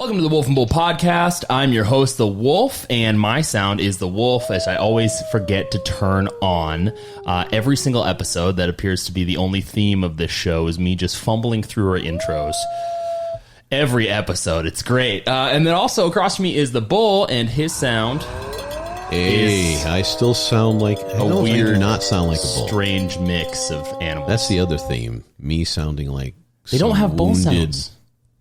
Welcome to the Wolf and Bull podcast. I'm your host, The Wolf, and my sound is The Wolf, as I always forget to turn on. Every single episode, that appears to be the only theme of this show, is me just fumbling through our intros. Every episode. It's great. And then also across from me is The Bull, and his sound Hey, I still sound like I do not sound like a bull. Strange mix of animals. That's the other theme. Me sounding like they don't have bull sounds.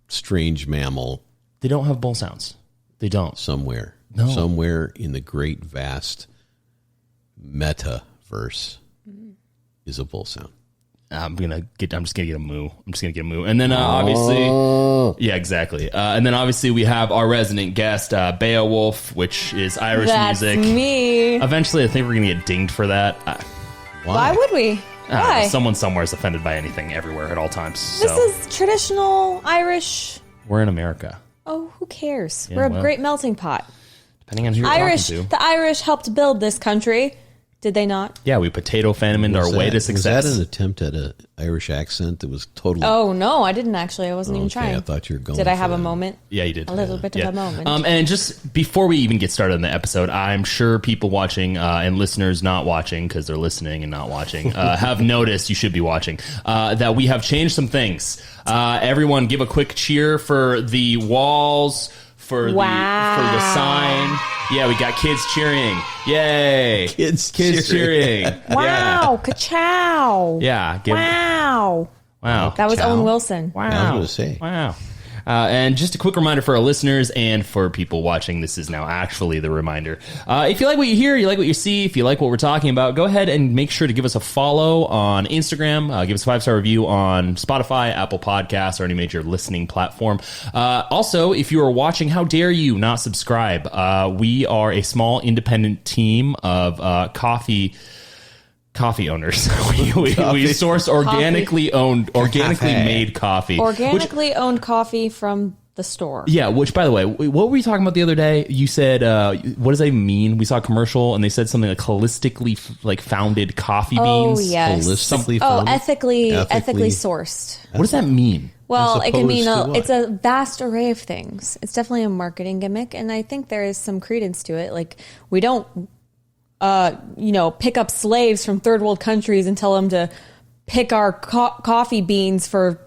Strange mammal. They don't have bull sounds. They don't. Somewhere. No. Somewhere in the great vast metaverse is a bull sound. I'm just gonna get a moo. And then obviously, yeah, exactly. And then obviously we have our resident guest, Baewolf, which is Irish music. That's me. Eventually, I think we're gonna get dinged for that. Why would we? Why? Someone somewhere is offended by anything everywhere at all times. This is traditional Irish. We're in America. Oh, who cares? Yeah, We're a well, great melting pot. Depending on who you're Irish. talking to. The Irish helped build this country. Did they not? Yeah, we potato famineed our way to success. Was that an attempt at an Irish accent that was totally... Oh, no, I didn't actually. I wasn't even trying. I thought you were going Did I have for a that. moment? Yeah, you did. A little bit of a moment. And just before we even get started on the episode, I'm sure people watching and listeners not watching, because they're listening and not watching, have noticed, you should be watching, that we have changed some things. Everyone give a quick cheer for the walls, for the sign. Yeah, we got kids cheering. Yay. Kids cheering. Wow. Ka-chow. Yeah. Wow. Wow. That was Ciao. Owen Wilson. Wow. I was going to say. Wow. And just a quick reminder for our listeners and for people watching, this is now actually the reminder. If you like what you hear, you like what you see, if you like what we're talking about, go ahead and make sure to give us a follow on Instagram. Give us a 5-star review on Spotify, Apple Podcasts, or any major listening platform. Also, if you are watching, how dare you not subscribe? We are a small independent team of coffee owners. we source organically made coffee. Organically owned coffee from the store. Yeah, which, by the way, what were you talking about the other day? You said, what does that even mean? We saw a commercial and they said something like holistically founded coffee beans. Oh, yes. Holistically founded? Ethically sourced. What does that mean? Well, As it can mean opposed to what? it's a vast array of things. It's definitely a marketing gimmick, and I think there is some credence to it. Like, we don't pick up slaves from third world countries and tell them to pick our coffee beans for,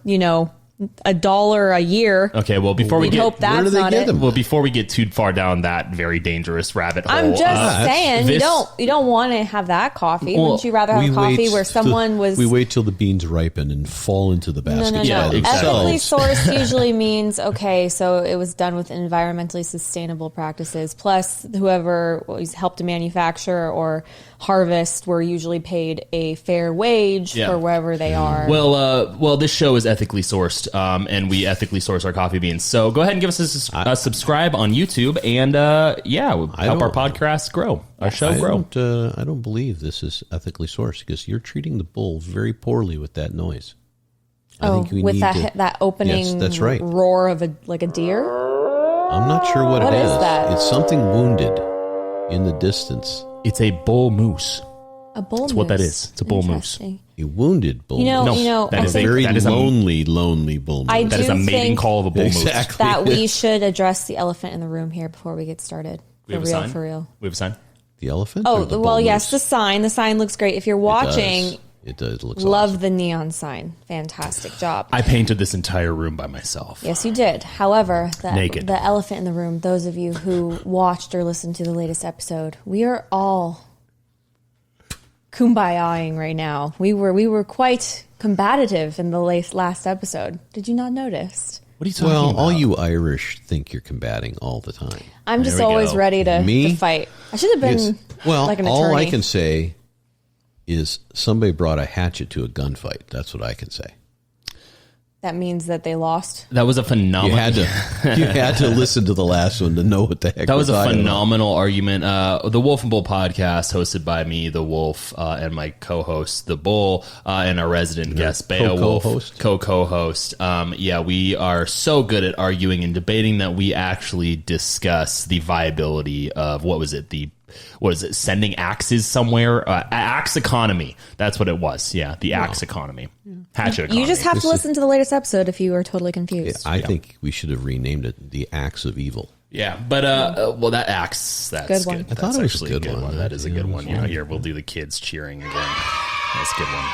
$1 a year. Okay, well, before we hope get that's not it. well, before we get too far down that very dangerous rabbit hole, I'm just saying, this- you don't want to have that coffee. Well, Wouldn't you rather have a coffee where someone was... We wait till the beans ripen and fall into the basket. No. Yeah, Ethically exactly. sourced usually means, okay, so it was done with environmentally sustainable practices, plus whoever was helped to manufacture or harvest were usually paid a fair wage for wherever they are. Well, this show is ethically sourced, and we ethically source our coffee beans. So go ahead and give us a subscribe on YouTube, and help our podcast grow, our show grow. I don't believe this is ethically sourced because you're treating the bull very poorly with that noise. With that opening Yes, that's right. roar of a deer? I'm not sure what it is. that? It's something wounded in the distance. It's a bull moose. A bull moose. That's what that is. It's a bull moose. Interesting. A wounded bull moose. that I is think Very that is lonely bull moose. I That is a do mating think call of a bull moose. Exactly. that we should address the elephant in the room here before we get started. We have a sign? For real. We have a sign. The elephant? or the bull yes, the moose? sign. The sign looks great. If you're watching, It does. It looks love awesome. the neon sign. Fantastic job. I painted this entire room by myself. Yes, you did. However, Naked. the elephant in the room, those of you who watched or listened to the latest episode, we are all kumbaya-ing right now. We were quite combative in the last episode. Did you not notice? What are you talking about? all you Irish think you're combating all the time. I'm just There we always go. ready to Me? fight. I should have been like an attorney. all I can say is somebody brought a hatchet to a gunfight. That's what I can say. That means that they lost. That was a phenomenal. You had to listen to the last one to know what the heck That was we're a talking phenomenal argument. The Wolf and Bull podcast, hosted by me, the Wolf, and my co-host, the Bull, and our resident guest, Baewolf, co-host. We are so good at arguing and debating that we actually discuss the viability of sending axes somewhere? Axe economy. That's what it was. Yeah, the axe economy. Hatchet economy. You just have to listen to the latest episode if you are totally confused. I think we should have renamed it The Acts of Evil. Yeah, but well, that axe, that's Good one. good. I thought That's it was actually a good one. That is a good one. You know, here we'll do the kids cheering again. That's a good one.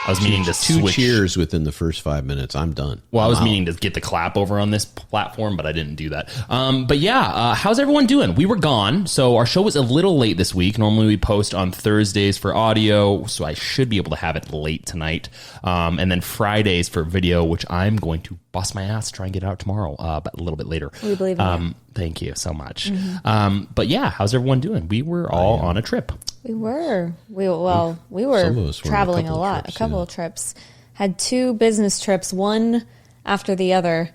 I was meaning to Two switch. cheers within the first 5 minutes. I'm done. Well, I was I'm out. meaning to get the clap over on this platform, but I didn't do that. But yeah, how's everyone doing? We were gone, so our show was a little late this week. Normally we post on Thursdays for audio, so I should be able to have it late tonight. And then Fridays for video, which I'm going to bust my ass to try and get out tomorrow, but a little bit later. We believe in you. Thank you so much. But yeah, how's everyone doing? We were all on a trip. We were. We Some were of us were on a traveling a couple of lot. trips, A couple yeah. of trips. Had 2 business trips, one after the other.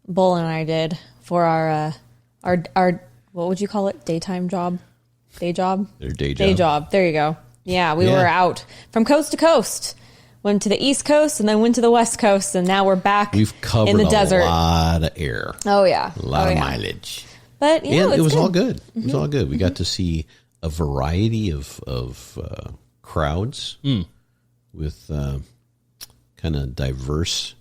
Bull and I did for our what would you call it? Daytime job? Day job? Their day job. Day job. There you go. Yeah, we Yeah. were out from coast to coast. Went to the East Coast and then went to the West Coast, and now we're back We've covered in the desert. a lot of air, Oh yeah, a lot oh, of yeah. mileage. But you know, And it was it's all good. It Mm-hmm. was all good. We got to see a variety of crowds with kind of diverse,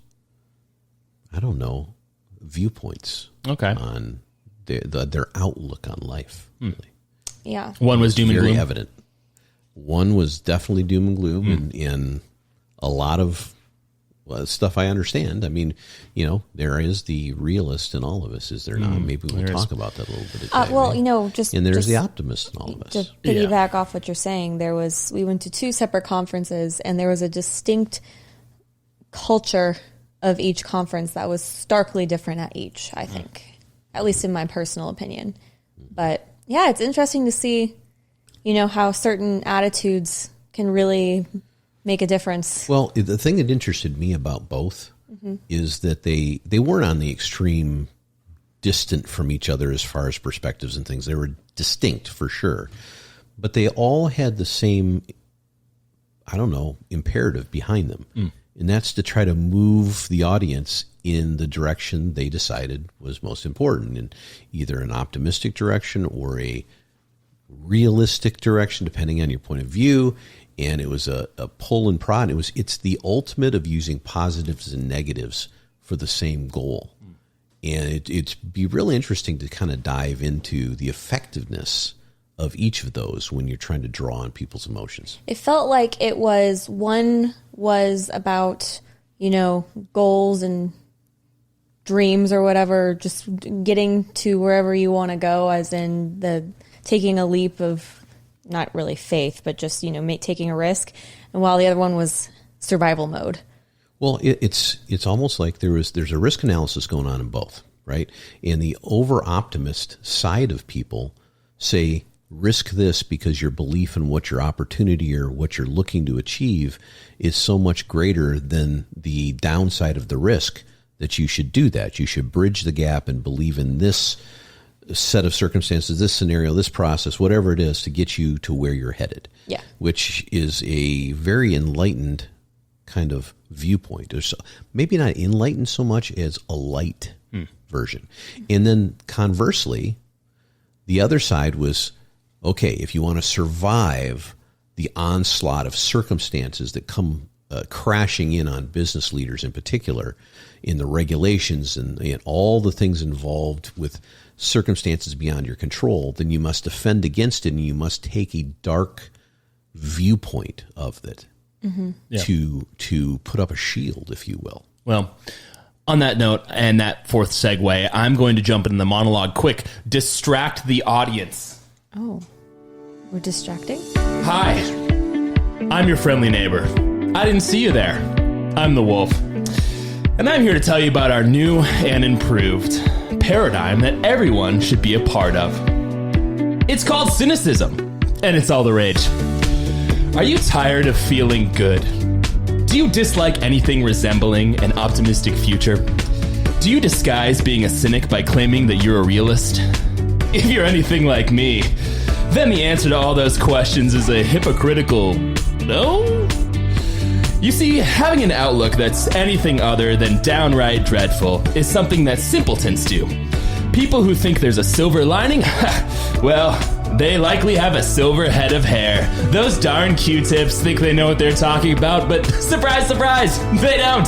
I don't know, viewpoints Okay. on their outlook on life. Really. Yeah. One was doom and Very gloom. evident. One was definitely doom and gloom, and a lot of stuff I understand. I mean, you know, there is the realist in all of us, is there not? Maybe we'll talk about that a little bit. Today, Well, right? you know, just and there's just the optimist in all of to us. piggyback off what you're saying, we went to 2 separate conferences, and there was a distinct culture of each conference that was starkly different at each, I think, at least in my personal opinion. But yeah, it's interesting to see, you know, how certain attitudes can really make a difference. Well, the thing that interested me about both is that they weren't on the extreme distant from each other as far as perspectives and things. They were distinct for sure, but they all had the same, I don't know, imperative behind them. And that's to try to move the audience in the direction they decided was most important, in either an optimistic direction or a realistic direction, depending on your point of view. And it was a pull and prod. It's the ultimate of using positives and negatives for the same goal. And it'd be really interesting to kind of dive into the effectiveness of each of those when you're trying to draw on people's emotions. It felt like one was about, you know, goals and dreams or whatever, just getting to wherever you want to go, as in the taking a leap of not really faith, but just, you know, taking a risk. And while the other one was survival mode. Well, it's almost like there's a risk analysis going on in both, right? And the over-optimist side of people say, risk this because your belief in what your opportunity or what you're looking to achieve is so much greater than the downside of the risk that you should do that. You should bridge the gap and believe in this set of circumstances, this scenario, this process, whatever it is, to get you to where you're headed. Yeah. Which is a very enlightened kind of viewpoint. Or so, maybe not enlightened so much as a light version. And then conversely, the other side was, okay, if you want to survive the onslaught of circumstances that come crashing in on business leaders in particular, in the regulations and all the things involved with circumstances beyond your control, then you must defend against it, and you must take a dark viewpoint of it to put up a shield, if you will. Well, on that note and that fourth segue, I'm going to jump into the monologue quick. Distract the audience. Oh, we're distracting? Hi, I'm your friendly neighbor. I didn't see you there. I'm the wolf. And I'm here to tell you about our new and improved paradigm that everyone should be a part of. It's called cynicism, and it's all the rage. Are you tired of feeling good? Do you dislike anything resembling an optimistic future? Do you disguise being a cynic by claiming that you're a realist? If you're anything like me, then the answer to all those questions is a hypocritical no? You see, having an outlook that's anything other than downright dreadful is something that simpletons do. People who think there's a silver lining, well, They likely have a silver head of hair. Those darn Q-tips think they know what they're talking about, but surprise, surprise, they don't.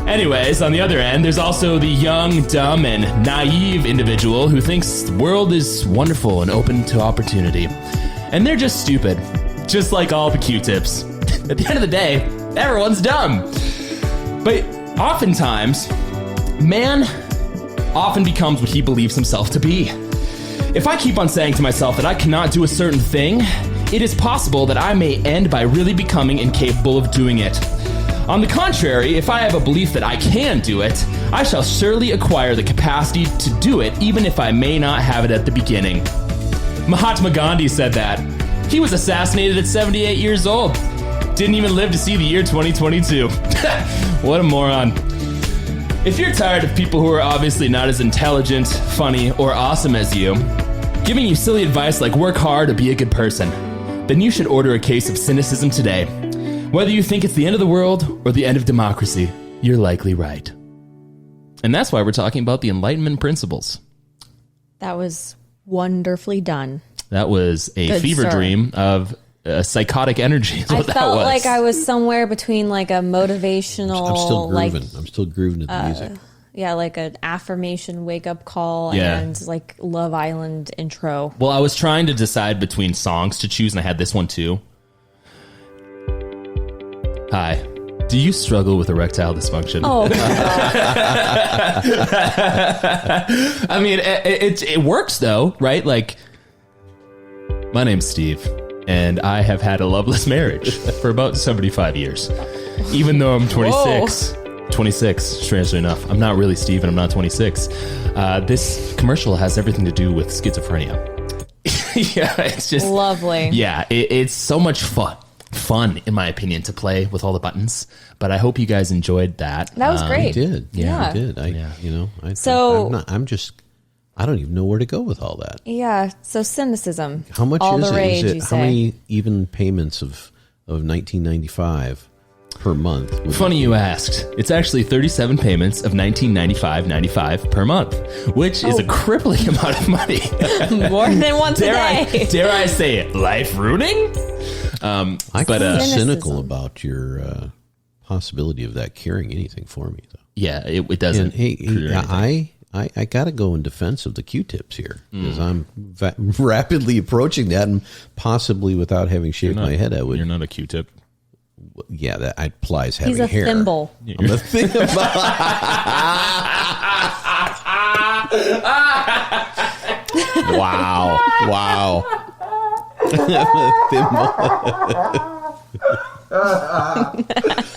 Anyways, on the other end, there's also the young, dumb, and naive individual who thinks the world is wonderful and open to opportunity. And they're just stupid, just like all the Q-tips. At the end of the day, everyone's dumb. But oftentimes, man often becomes what he believes himself to be. If I keep on saying to myself that I cannot do a certain thing, it is possible that I may end by really becoming incapable of doing it. On the contrary, if I have a belief that I can do it, I shall surely acquire the capacity to do it, even if I may not have it at the beginning. Mahatma Gandhi said that. He was assassinated at 78 years old. Didn't even live to see the year 2022. What a moron. If you're tired of people who are obviously not as intelligent, funny, or awesome as you, giving you silly advice like work hard or be a good person, then you should order a case of cynicism today. Whether you think it's the end of the world or the end of democracy, you're likely right. And that's why we're talking about the Enlightenment principles. That was wonderfully done. That was a Good fever sir. dream of psychotic energy. Is what I that felt was. like I was somewhere between like a motivational, I'm still like grooving. I'm still grooving to the music. yeah, like an affirmation wake up call Yeah. and like Love Island intro. Well, I was trying to decide between songs to choose, and I had this one too. Hi. Do you struggle with erectile dysfunction? Oh, God. I mean, it works though, right? Like, my name's Steve, and I have had a loveless marriage for about 75 years. Even though I'm 26. 26, strangely enough. I'm not really Steve, and I'm not 26. This commercial has everything to do with schizophrenia. Yeah, it's just... Lovely. Yeah, it's so much fun, in my opinion, to play with all the buttons. But I hope you guys enjoyed that. That was great. I did. Yeah. I did. So- I don't even know where to go with all that. Yeah. So cynicism. How much all is the it? rage, Is you it how say. many even payments of 1995 per month? Funny you asked. It's actually 37 payments of $19.95 per month, which is a crippling amount of money. More than once a day. Dare I say it? Life ruining? I but, but Cynicism. cynical about your possibility of that carrying anything for me, though. Yeah, it doesn't. And hey, create anything. I got to go in defense of the Q-tips here because I'm rapidly approaching that, and possibly without having shaved my head, I would. You're not a Q-tip. Yeah, that implies having He's a hair. thimble. I'm a thimble. Wow.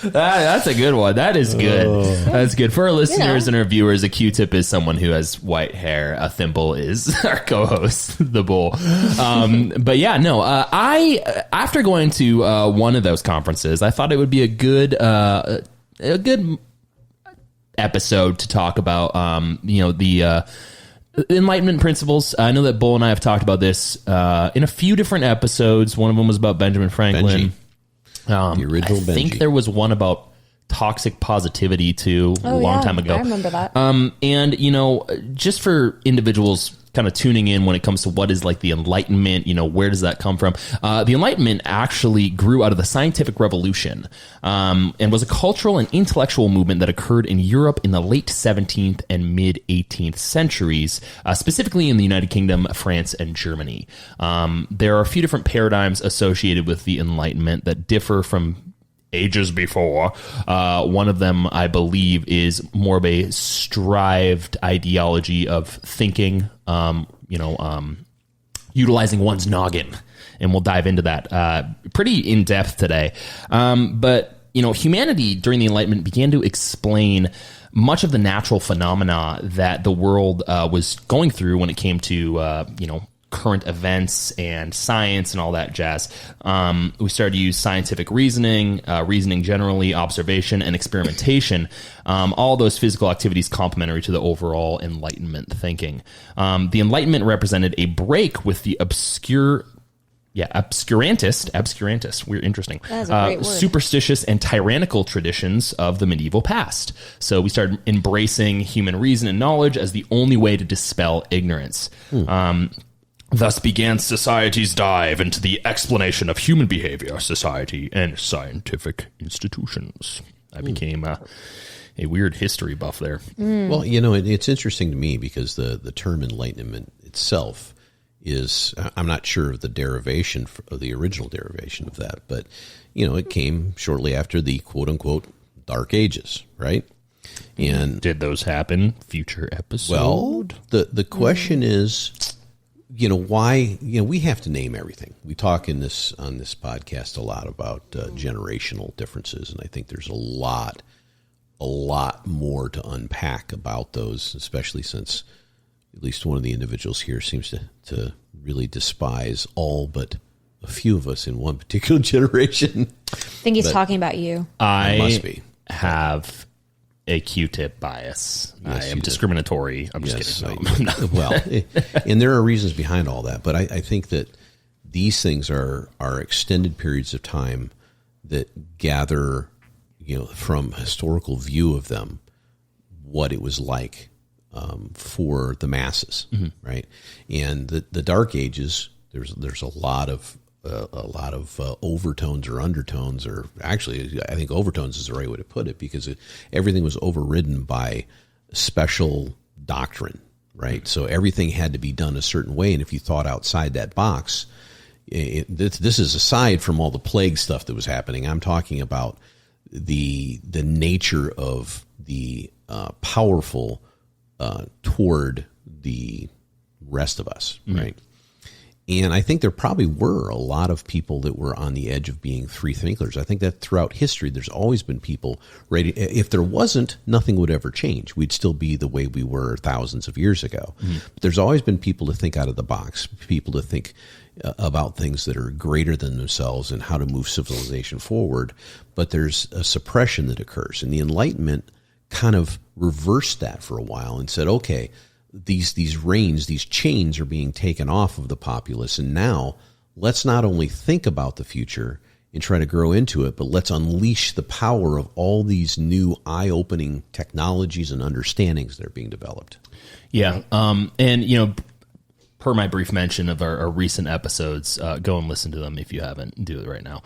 That's a good one. That is good. That's good. For our listeners Yeah. and our viewers, a Q-tip is someone who has white hair. A thimble is our co-host, the bull. But yeah, no, I after going to one of those conferences, I thought it would be a good episode to talk about, the Enlightenment principles. I know that Bull and I have talked about this in a few different episodes. One of them was about Benjamin Franklin. The original I think Benji. there was one about toxic positivity too, a long time ago. I remember that. And, just for individuals kind of tuning in when it comes to what is like the Enlightenment, where does that come from? The Enlightenment actually grew out of the scientific revolution and was a cultural and intellectual movement that occurred in Europe in the late 17th and mid 18th centuries, specifically in the United Kingdom, France, and Germany. There are a few different paradigms associated with the Enlightenment that differ from ages before. One of them, I believe, is more of a strived ideology of thinking, utilizing one's noggin. And we'll dive into that pretty in depth today. But humanity during the Enlightenment began to explain much of the natural phenomena that the world was going through when it came to, current events and science and all that jazz. We started to use scientific reasoning, reasoning generally, observation, and experimentation. All those physical activities complementary to the overall Enlightenment thinking. The Enlightenment represented a break with the obscure obscurantist. We're interesting. That is a great word. Superstitious and tyrannical traditions of the medieval past. So we started embracing human reason and knowledge as the only way to dispel ignorance. Thus began society's dive into the explanation of human behavior, society, and scientific institutions. I became a weird history buff there. Well, it's interesting to me because the term Enlightenment itself is, I'm not sure of the derivation, of the original derivation of that, but, it came shortly after the quote-unquote Dark Ages, right? And did those happen? Future episode? Well, the question is, why, we have to name everything. We talk on this podcast a lot about generational differences, and I think there's a lot more to unpack about those, especially since at least one of the individuals here seems to really despise all but a few of us in one particular generation. I think he's talking about you. I must be. Have a Q-tip bias. Yes, I am discriminatory. I'm just kidding. No, well, and there are reasons behind all that, but I think that these things are extended periods of time that gather, from a historical view of them, what it was like for the masses, right? And the Dark Ages, there's a lot of overtones or undertones, or actually, I think overtones is the right way to put it, because everything was overridden by special doctrine, right? So everything had to be done a certain way, and if you thought outside that box, this is aside from all the plague stuff that was happening. I'm talking about the nature of the powerful toward the rest of us, right? And I think there probably were a lot of people that were on the edge of being free thinkers. I think that throughout history, there's always been people ready. If there wasn't, nothing would ever change. We'd still be the way we were thousands of years ago. But there's always been people to think out of the box, people to think about things that are greater than themselves and how to move civilization forward. But there's a suppression that occurs. And the Enlightenment kind of reversed that for a while and said, okay, these reins, these chains are being taken off of the populace, and now let's not only think about the future and try to grow into it, but let's unleash the power of all these new eye-opening technologies and understandings that are being developed. Yeah, and per my brief mention of our recent episodes, go and listen to them if you haven't. Do it right now.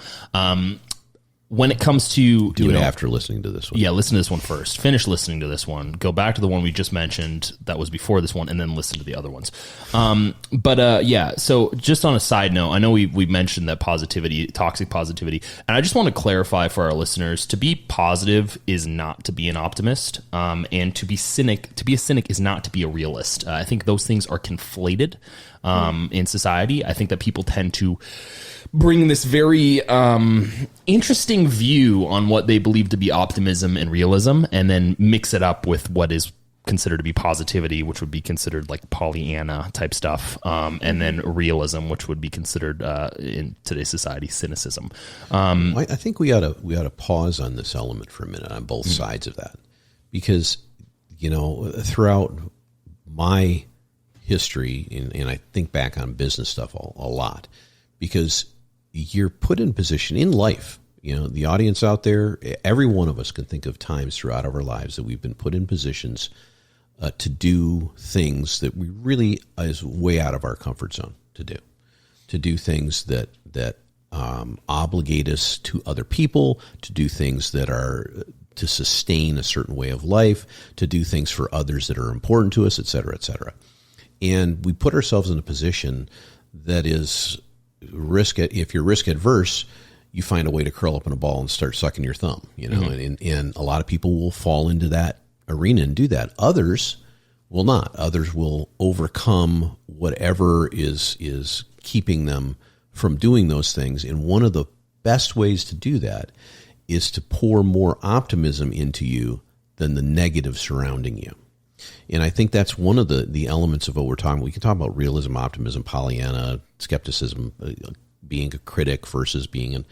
When it comes to do it after listening to this one. Yeah, listen to this one first. Finish listening to this one. Go back to the one we just mentioned that was before this one, and then listen to the other ones. Yeah. So just on a side note, I know we mentioned that positivity, toxic positivity, and I just want to clarify for our listeners: to be positive is not to be an optimist, and to be a cynic is not to be a realist. I think those things are conflated in society. I think that people tend to bring this very interesting view on what they believe to be optimism and realism, and then mix it up with what is considered to be positivity, which would be considered like Pollyanna type stuff, and then realism, which would be considered in today's society cynicism. I think we ought to pause on this element for a minute on both sides of that, because throughout my history, and I think back on business stuff a lot, because you're put in position in life. The audience out there, every one of us can think of times throughout our lives that we've been put in positions to do things that we really is way out of our comfort zone to do things that obligate us to other people, to do things that are to sustain a certain way of life, to do things for others that are important to us, et cetera, et cetera. And we put ourselves in a position that is if you're risk adverse, you find a way to curl up in a ball and start sucking your thumb, and a lot of people will fall into that arena and do that. Others will not. Others will overcome whatever is keeping them from doing those things. And one of the best ways to do that is to pour more optimism into you than the negative surrounding you. And I think that's one of the elements of what we're talking about. We can talk about realism, optimism, Pollyanna, skepticism, being a critic versus being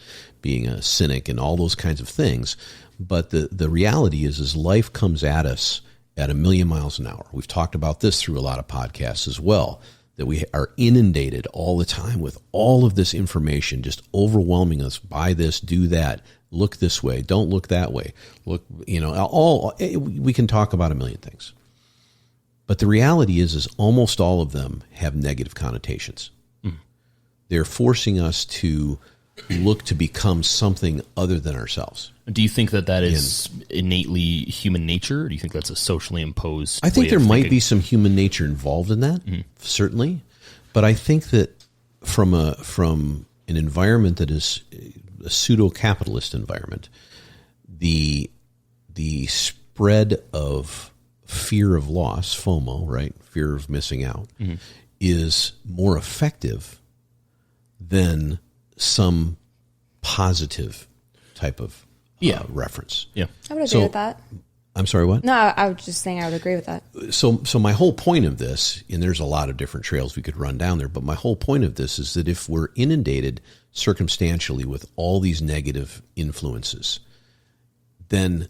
a cynic, and all those kinds of things. But the reality is life comes at us at 1,000,000 miles an hour. We've talked about this through a lot of podcasts as well, that we are inundated all the time with all of this information, just overwhelming us. Buy this, do that, look this way, don't look that way. Look, we can talk about a million things. But the reality is almost all of them have negative connotations. They're forcing us to look to become something other than ourselves. Do you think that is innately human nature? Or do you think that's a socially imposed? I think there might be some human nature involved in that, certainly. But I think that from an environment that is a pseudo-capitalist environment, the spread of fear of loss, FOMO, right, fear of missing out, is more effective than some positive type of reference. Yeah, I would agree with that. I'm sorry, what? No, I was just saying I would agree with that. So my whole point of this, and there's a lot of different trails we could run down there, but my whole point of this is that if we're inundated circumstantially with all these negative influences, then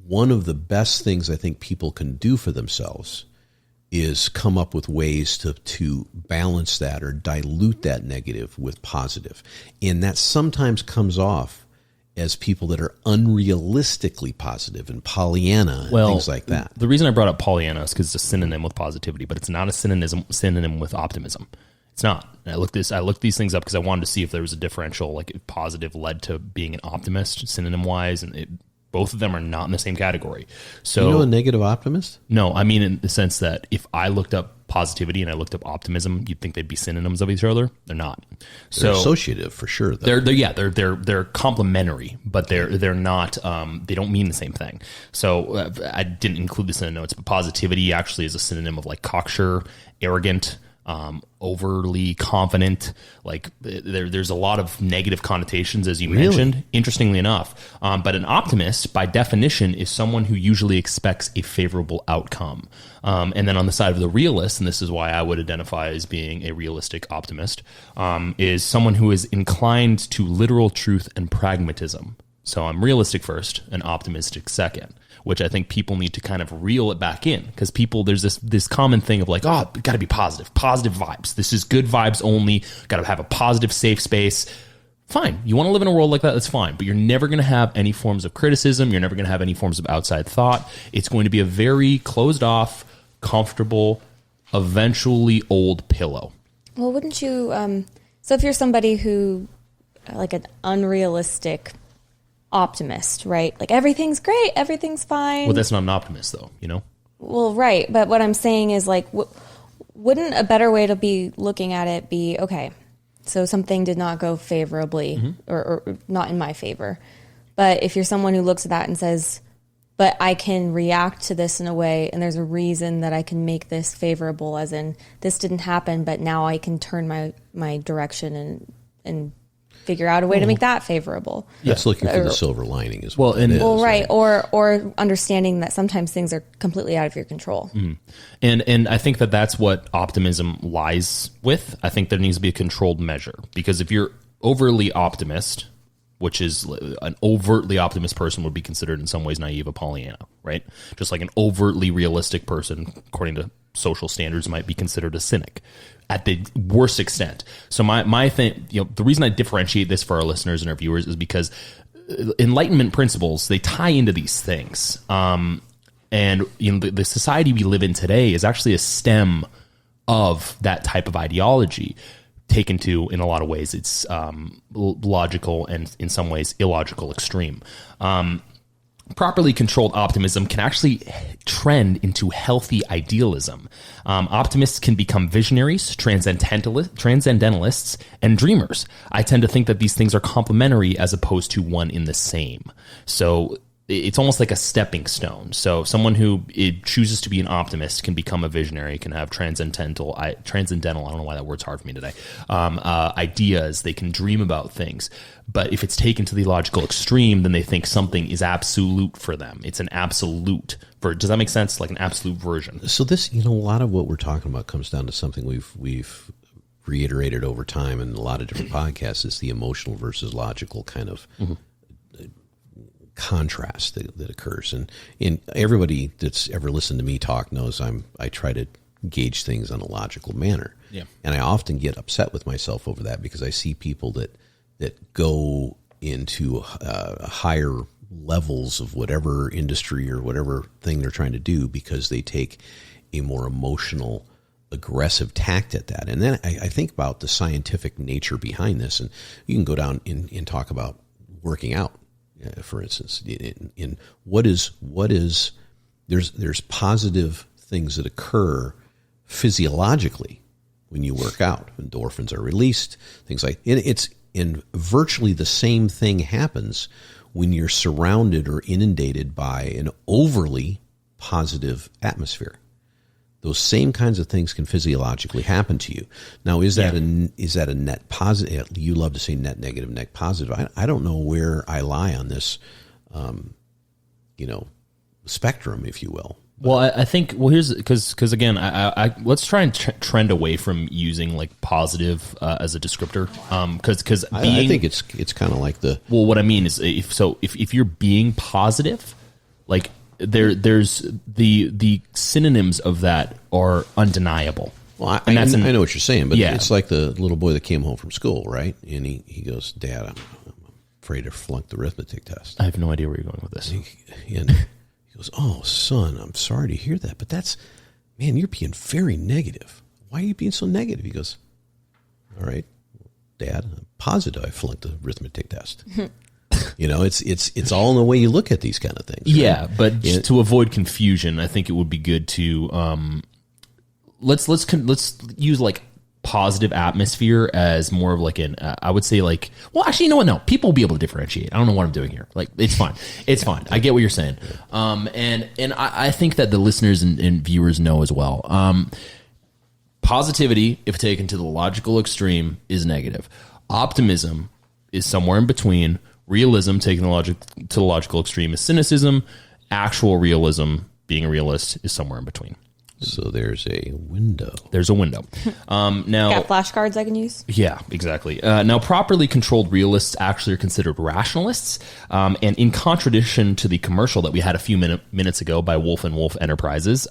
one of the best things I think people can do for themselves is come up with ways to balance that or dilute that negative with positive. And that sometimes comes off as people that are unrealistically positive and Pollyanna and things like that. The reason I brought up Pollyanna is because it's a synonym with positivity, but it's not a synonym with optimism. It's not. And I looked these things up because I wanted to see if there was a differential, like if positive led to being an optimist synonym-wise, and both of them are not in the same category. So, you know a negative optimist? No, I mean in the sense that if I looked up positivity and I looked up optimism, you'd think they'd be synonyms of each other. They're not. They're associative for sure, though. They're complementary, but they're not. They don't mean the same thing. So I didn't include this in the notes, but positivity actually is a synonym of like cocksure, arrogant, overly confident. Like there's a lot of negative connotations, as you mentioned, interestingly enough. But an optimist, by definition, is someone who usually expects a favorable outcome. And then on the side of the realist, and this is why I would identify as being a realistic optimist, is someone who is inclined to literal truth and pragmatism. So I'm realistic first and optimistic second, which I think people need to kind of reel it back in, because there's this common thing of like, oh, got to be positive vibes. This is good vibes only. Got to have a positive, safe space. Fine. You want to live in a world like that? That's fine. But you're never going to have any forms of criticism. You're never going to have any forms of outside thought. It's going to be a very closed off, comfortable, eventually old pillow. Well, wouldn't you, so if you're somebody who, like an unrealistic optimist, right? Like everything's great, everything's fine. Well, that's not an optimist though, you know? Well, right. But what I'm saying is like, wouldn't a better way to be looking at it be, okay, so something did not go favorably or not in my favor. But if you're someone who looks at that and says, but I can react to this in a way, and there's a reason that I can make this favorable, as in this didn't happen, but now I can turn my direction and figure out a way to make that favorable. That's looking for the silver lining as well. Right. Or understanding that sometimes things are completely out of your control. And I think that's what optimism lies with. I think there needs to be a controlled measure, because if you're overly optimist, which is an overtly optimist person would be considered in some ways naive, a Pollyanna, right? Just like an overtly realistic person, according to social standards, might be considered a cynic at the worst extent. So my thing, the reason I differentiate this for our listeners and our viewers is because Enlightenment principles, they tie into these things. And the society we live in today is actually a stem of that type of ideology, taken to, in a lot of ways, it's logical and in some ways illogical extreme. Properly controlled optimism can actually trend into healthy idealism. Optimists can become visionaries, transcendentalists, and dreamers. I tend to think that these things are complementary as opposed to one in the same. So it's almost like a stepping stone. So someone who chooses to be an optimist can become a visionary, can have transcendental, I don't know why that word's hard for me today, ideas. They can dream about things. But if it's taken to the logical extreme, then they think something is absolute for them. It's an absolute. Does that make sense? Like an absolute version. So this, a lot of what we're talking about comes down to something we've reiterated over time in a lot of different podcasts. Is the emotional versus logical kind of contrast that occurs. And everybody that's ever listened to me talk knows I try to gauge things on a logical manner. Yeah. And I often get upset with myself over that because I see people that go into higher levels of whatever industry or whatever thing they're trying to do because they take a more emotional, aggressive tact at that. And then I think about the scientific nature behind this, and you can go down and talk about working out, for instance. In what is there's positive things that occur physiologically when you work out. Endorphins are released, things like it's in virtually the same thing happens when you're surrounded or inundated by an overly positive atmosphere. Those same kinds of things can physiologically happen to you. Now, is that a net positive? You love to say net negative, net positive. I don't know where I lie on this, spectrum, if you will. Well, I think here's because again, I let's try and trend away from using like positive as a descriptor. Because I think it's kind of like what I mean is if you're being positive, like there's the synonyms of that are undeniable. Well, I know what you're saying, but it's like the little boy that came home from school, right? And he goes, "Dad, I'm afraid to flunk the arithmetic test." I have no idea where you're going with this. And he goes, "Oh, son, I'm sorry to hear that, but man, you're being very negative. Why are you being so negative?" He goes, "All right, Dad, I'm positive I flunked the arithmetic test." It's all in the way you look at these kind of things. Right? Yeah, but to avoid confusion, I think it would be good to let's use like positive atmosphere as more of like I would say like, well, actually, you know what? No, people will be able to differentiate. I don't know what I'm doing here. Like, it's fine. It's fine. I get what you're saying. And I think that the listeners and viewers know as well. Positivity, if taken to the logical extreme, is negative. Optimism is somewhere in between. Realism, taking to the logical extreme, is cynicism. Actual realism, being a realist, is somewhere in between. So there's a window. Now, got flashcards I can use? Yeah, exactly. Now, properly controlled realists actually are considered rationalists. And in contradiction to the commercial that we had a few minutes ago by Wolf and Wolf Enterprises,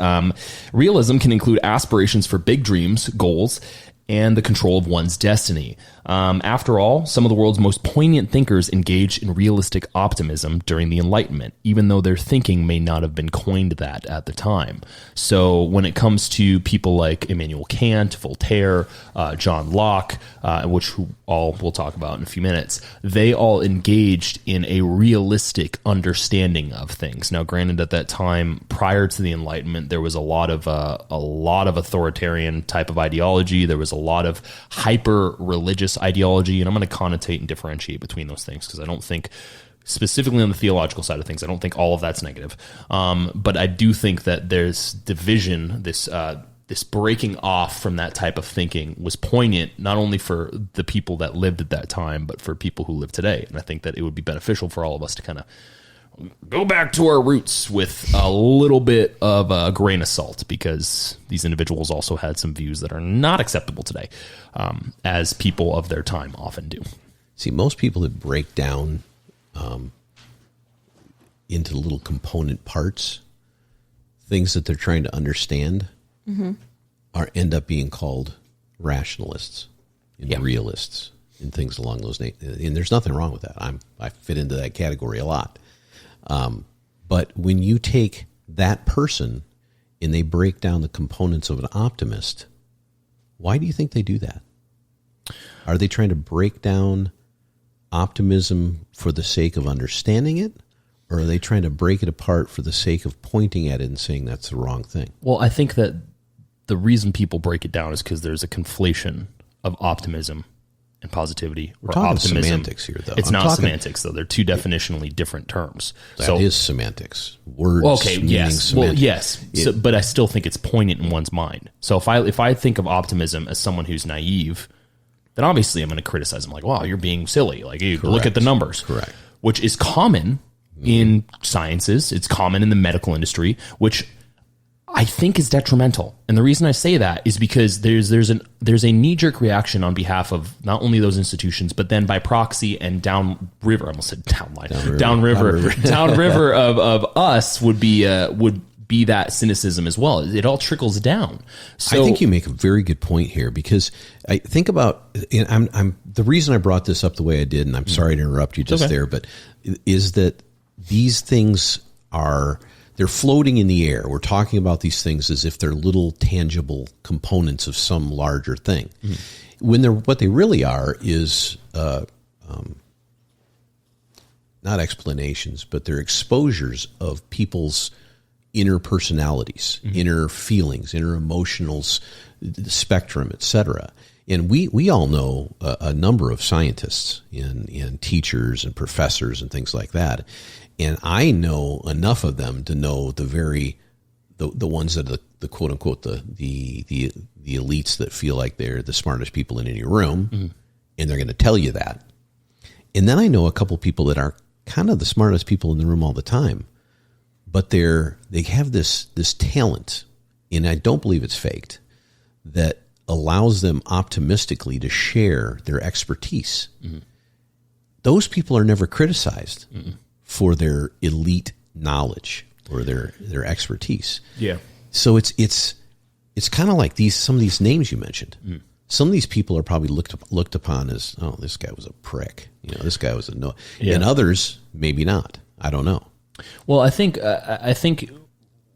realism can include aspirations for big dreams, goals, and the control of one's destiny. After all, some of the world's most poignant thinkers engaged in realistic optimism during the Enlightenment, even though their thinking may not have been coined that at the time. So when it comes to people like Immanuel Kant, Voltaire, John Locke, which all we'll talk about in a few minutes, they all engaged in a realistic understanding of things. Now, granted, at that time, prior to the Enlightenment, there was a lot of authoritarian type of ideology. There was a lot of hyper-religious ideology, and I'm going to connotate and differentiate between those things because I don't think, specifically on the theological side of things, I don't think all of that's negative. But I do think that there's division, this breaking off from that type of thinking was poignant, not only for the people that lived at that time, but for people who live today. And I think that it would be beneficial for all of us to kind of go back to our roots with a little bit of a grain of salt, because these individuals also had some views that are not acceptable today, as people of their time often do. See, most people that break down into little component parts, things that they're trying to understand, end up being called rationalists and realists and things along those names. And there's nothing wrong with that. I fit into that category a lot. But when you take that person and they break down the components of an optimist, why do you think they do that? Are they trying to break down optimism for the sake of understanding it? Or are they trying to break it apart for the sake of pointing at it and saying that's the wrong thing? Well, I think that the reason people break it down is because there's a conflation of optimism and positivity. We're talking semantics here, though. It's not semantics, though. They're two definitionally different terms. That is semantics. Words meaning semantics. Well, yes. But I still think it's poignant in one's mind. So if I think of optimism as someone who's naive, then obviously I'm going to criticize them like, wow, you're being silly. Like, you look at the numbers. Correct. Which is common in sciences. It's common in the medical industry, which I think is detrimental. And the reason I say that is because there's a knee-jerk reaction on behalf of not only those institutions, but then by proxy and downriver, I almost said downriver of us would be be that cynicism as well. It all trickles down. So I think you make a very good point here, because I think about, and I'm the reason I brought this up the way I did, and I'm sorry to interrupt you just there, but is that these things they're floating in the air. We're talking about these things as if they're little tangible components of some larger thing. When what they really are is not explanations, but they're exposures of people's inner personalities, inner feelings, inner emotionals, spectrum, etc. And we all know a number of scientists and teachers and professors and things like that. And I know enough of them to know the ones that are the quote unquote the elites that feel like they're the smartest people in any room, and they're going to tell you that. And then I know a couple people that are kind of the smartest people in the room all the time, but they have this talent, and I don't believe it's faked, that allows them optimistically to share their expertise. Those people are never criticized for their elite knowledge or their expertise. Yeah. So it's kind of like some of these names you mentioned. Some of these people are probably looked upon as, oh, this guy was a prick. This guy was no. Yeah. And others, maybe not. I don't know. Well, I think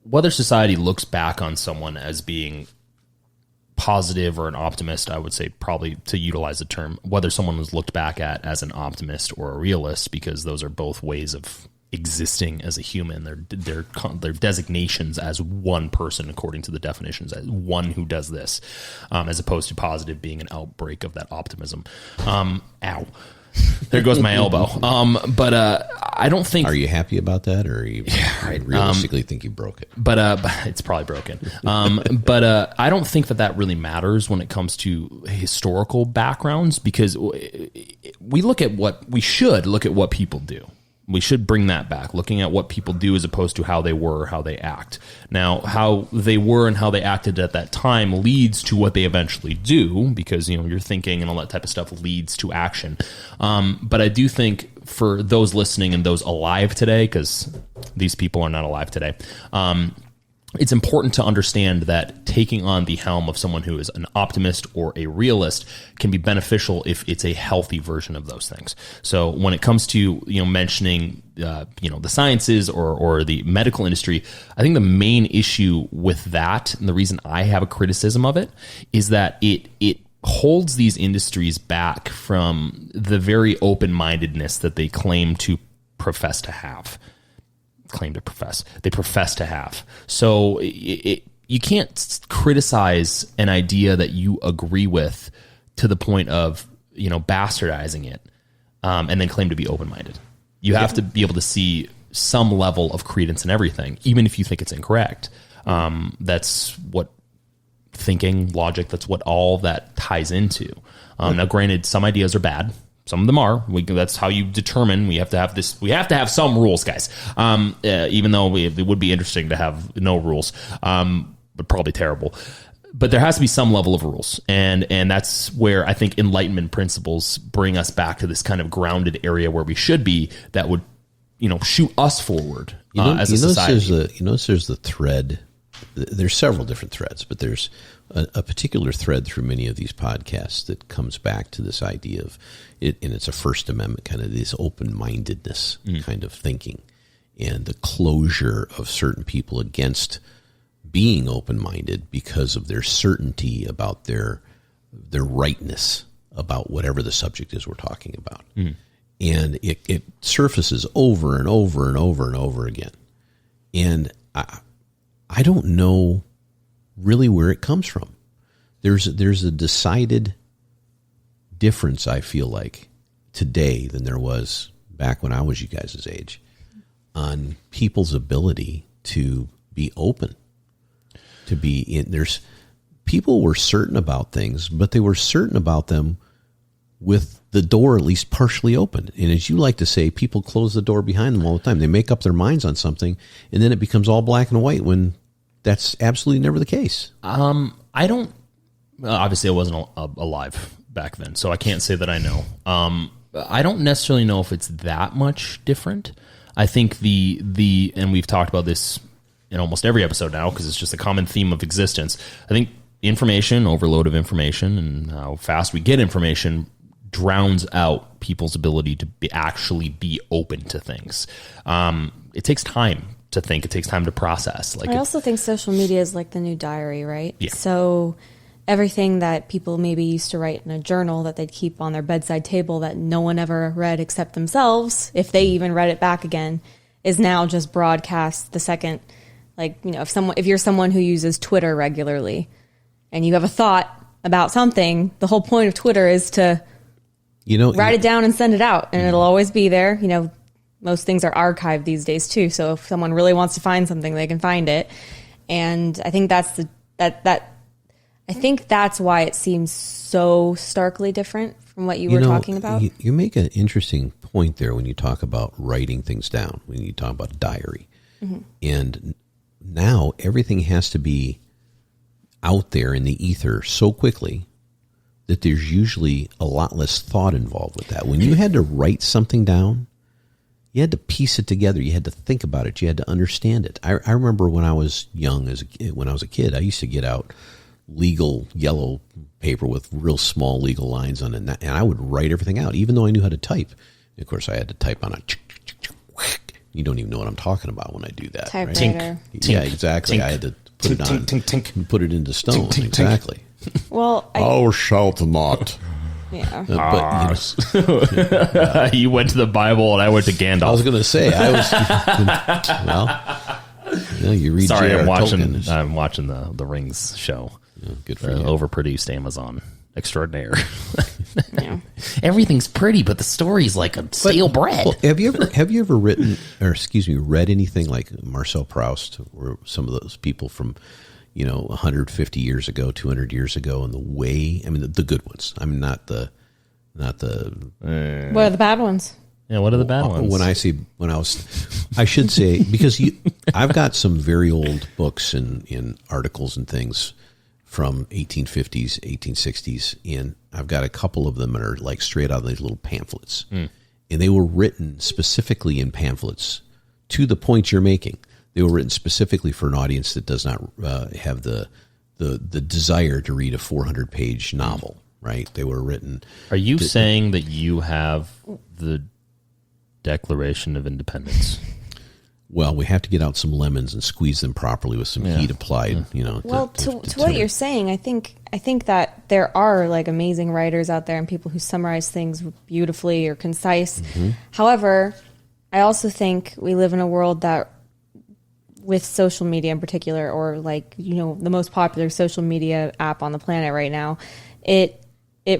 whether society looks back on someone as being positive or an optimist, I would say probably, to utilize the term, whether someone was looked back at as an optimist or a realist, because those are both ways of existing as a human. They're designations as one person according to the definitions, as one who does this, as opposed to positive being an outbreak of that optimism. Ow. There goes my elbow. But I don't think. Are you happy about that, or you realistically think you broke it? But it's probably broken. But I don't think that really matters when it comes to historical backgrounds, because we should look at what people do. We should bring that back, looking at what people do as opposed to how they were, how they act. Now, how they were and how they acted at that time leads to what they eventually do, because your thinking and all that type of stuff leads to action. But I do think for those listening and those alive today, because these people are not alive today, it's important to understand that taking on the helm of someone who is an optimist or a realist can be beneficial if it's a healthy version of those things. So when it comes to mentioning the sciences or the medical industry, I think the main issue with that, and the reason I have a criticism of it, is that it holds these industries back from the very open-mindedness that they claim to profess to have. They profess to have. So you can't criticize an idea that you agree with to the point of bastardizing it, and then claim to be open-minded. You have to be able to see some level of credence in everything, even if you think it's incorrect. That's what thinking, logic, that's what all that ties into. Now, granted, some ideas are bad. Some of them are. That's how you determine. We have to have this. We have to have some rules, guys. Even though it would be interesting to have no rules, but probably terrible. But there has to be some level of rules, and that's where I think Enlightenment principles bring us back to this kind of grounded area where we should be. That would, shoot us forward as a society. There's the thread. There's several different threads, but there's a particular thread through many of these podcasts that comes back to this idea of it, and it's a First Amendment kind of this open-mindedness kind of thinking, and the closure of certain people against being open-minded because of their certainty about their rightness about whatever the subject is we're talking about. And it surfaces over and over and over and over again. And I don't know really where it comes from. There's a decided difference, I feel like, today than there was back when I was you guys' age on people's ability to be open, to be in. People were certain about things, but they were certain about them with the door at least partially open. And as you like to say, people close the door behind them all the time. They make up their minds on something, and then it becomes all black and white when that's absolutely never the case. I don't. Obviously, I wasn't alive back then, so I can't say that I know. I don't necessarily know if it's that much different. I think the and we've talked about this in almost every episode now because it's just a common theme of existence. I think information, overload of information, and how fast we get information drowns out people's ability to actually be open to things. It takes time to think. It takes time to process. Like, I also think social media is like the new diary, right? Yeah. So everything that people maybe used to write in a journal that they'd keep on their bedside table that no one ever read except themselves, if they even read it back again, is now just broadcast the second. Like, you know, if you're someone who uses Twitter regularly and you have a thought about something, the whole point of Twitter is to write it down and send it out, and it'll always be there. You know, most things are archived these days too, so if someone really wants to find something, they can find it. And I think that's I think that's why it seems so starkly different from what you were talking about. You make an interesting point there when you talk about writing things down, when you talk about a diary. Mm-hmm. And now everything has to be out there in the ether so quickly that there's usually a lot less thought involved with that. When you had to write something down, you had to piece it together. You had to think about it. You had to understand it. I remember when I was young, when I was a kid, I used to get out legal yellow paper with real small legal lines on it, and I would write everything out, even though I knew how to type. Of course, I had to type on a... You don't even know what I'm talking about when I do that. Typewriter. Right? Yeah, exactly. I had to put it on, put it into stone. Exactly. Well, oh, shalt not. Yeah. But you went to the Bible and I went to Gandalf. I was going to say you read. Sorry, J.R. I'm watching the Rings show. Yeah, good for you. Overproduced Amazon extraordinaire. Yeah. Everything's pretty, but the story's like a stale bread. Well, have you ever read anything like Marcel Proust or some of those people from 150 years ago, 200 years ago, and the way, I mean, the good ones. I mean, not the. What are the bad ones? Yeah, what are the bad ones? I should say, because I've got some very old books and articles and things from 1850s, 1860s, and I've got a couple of them that are like straight out of these little pamphlets. And they were written specifically in pamphlets to the point you're making. They were written specifically for an audience that does not have the desire to read a 400-page novel, right? They were written... Are you saying that you have the Declaration of Independence? Well, we have to get out some lemons and squeeze them properly with some heat applied. Well, to what you're saying, I think that there are like amazing writers out there and people who summarize things beautifully or concise. Mm-hmm. However, I also think we live in a world that, with social media in particular, or like the most popular social media app on the planet right now, it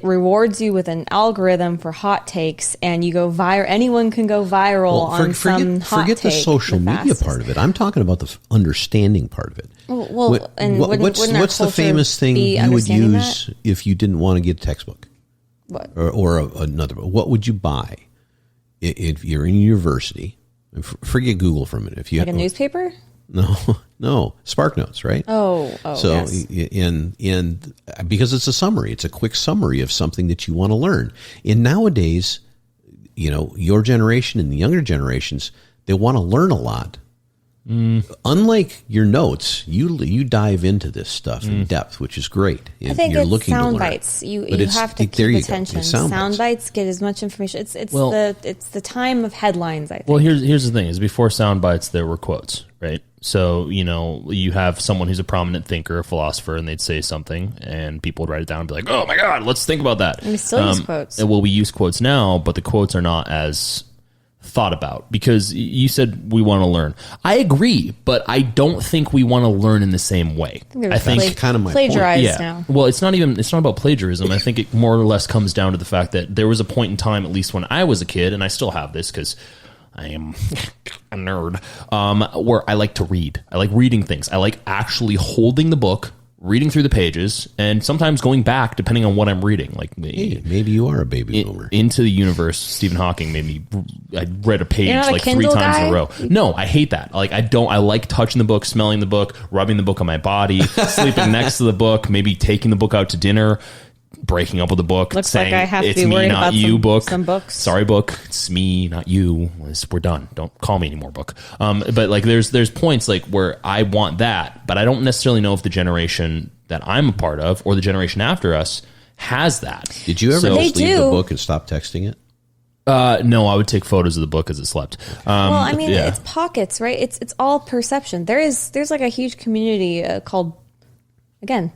rewards you with an algorithm for hot takes, and you go viral. Anyone can go viral on some hot take. Forget the social media part of it. I'm talking about the understanding part of it. What's the famous thing you would use if you didn't want to get a textbook? What? Or another? What would you buy if you're in university? Forget Google for a minute. If you like a newspaper. No, Spark Notes, right? So yes. in because it's a summary, it's a quick summary of something that you want to learn. And nowadays, your generation and the younger generations, they want to learn a lot. Unlike your notes, you dive into this stuff in depth, which is great. I think you're it's looking sound to learn. bites. You have to keep attention. Sound bites get as much information. It's the time of headlines, I think. Well, here's the thing: is before sound bites, there were quotes, right? So you have someone who's a prominent thinker, a philosopher, and they'd say something, and people would write it down and be like, "Oh my God, let's think about that." And we still use quotes. Well, we use quotes now, but the quotes are not as thought about, because you said we want to learn. I agree, but I don't think we want to learn in the same way. I think that's kind of my plagiarized point. now. Well, it's not about plagiarism. I think it more or less comes down to the fact that there was a point in time, at least when I was a kid, and I still have this because I am a nerd, where I like to read. I like reading things. I like actually holding the book, reading through the pages, and sometimes going back depending on what I'm reading. Like maybe you are a baby boomer. Into the Universe, Stephen Hawking made me. I read a page like Kindle 3 times guy? in a row. No, I hate that. Like I like touching the book, smelling the book, rubbing the book on my body, sleeping next to the book, maybe taking the book out to dinner. breaking up with a book, Looks saying like I have to it's be me, worried not about you, book. some books. Sorry, book. It's me, not you. We're done. Don't call me anymore, book. But like, there's points like where I want that, but I don't necessarily know if the generation that I'm a part of or the generation after us has that. Did you ever They just leave the do. book and stop texting it? No, I would take photos of the book as it slept. Well, I mean, yeah. it's pockets, right? It's all perception. There's like a huge community called, again,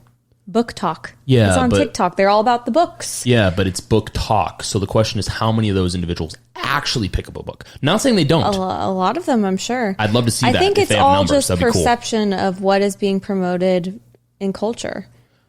Book Talk. Yeah, it's on but- TikTok. They're all about the books. Yeah, but it's book talk. So the question is, how many of those individuals actually pick up a book? Not saying they don't. A lot of them, I'm sure. I'd love to see I that. think if it's they have all numbers, just that'd be cool. perception of what is being promoted in culture.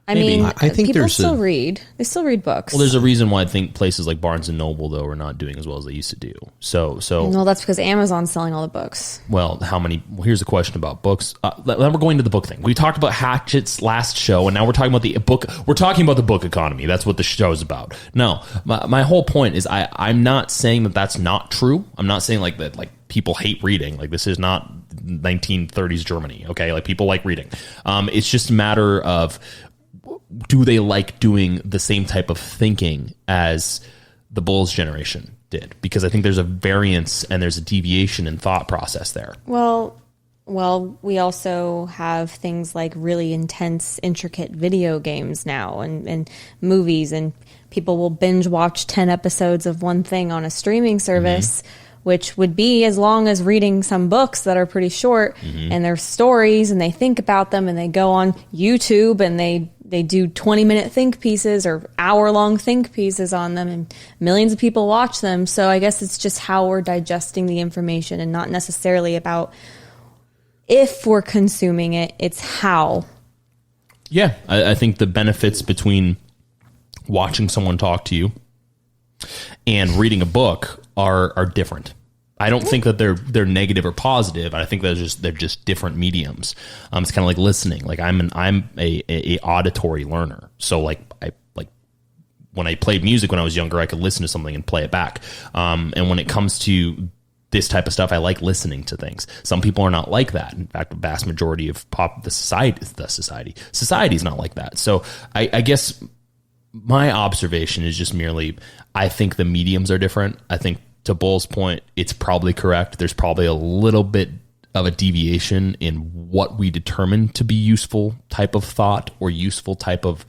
I Maybe. mean, I think people there's still a- read. They still read books. Well, there's a reason why I think places like Barnes and Noble, though, are not doing as well as they used to do. So Well, that's because Amazon's selling all the books. well, how many? Well, here's a question about books. Then we're going to the book thing. We talked about Hatchett's last show, and now we're talking about the book. We're talking about the book economy. That's what the show is about. No, my whole point is I'm not saying that that's not true. I'm not saying like that. Like people hate reading. Like this is not 1930s Germany. Okay, like people like reading. It's just a matter of, do they like doing the same type of thinking as the Bulls generation did? Because I think there's a variance and there's a deviation in thought process there. Well, we also have things like really intense, intricate video games now and movies, and people will binge watch 10 episodes of one thing on a streaming service, which would be as long as reading some books that are pretty short, and they're stories, and they think about them, and they go on YouTube, and they do 20-minute think pieces or hour-long think pieces on them, and millions of people watch them. So I guess it's just how we're digesting the information, and not necessarily about if we're consuming it, it's how. Yeah, I think the benefits between watching someone talk to you and reading a book are different. I don't think that they're negative or positive. I think they're just different mediums. It's kind of like listening. Like I'm a auditory learner. So like when I played music when I was younger, I could listen to something and play it back. And when it comes to this type of stuff, I like listening to things. Some people are not like that. In fact, the vast majority of society is not like that. So I guess my observation is just merely, I think the mediums are different. I think, to Bull's point, it's probably correct. There's probably a little bit of a deviation in what we determine to be useful type of thought or useful type of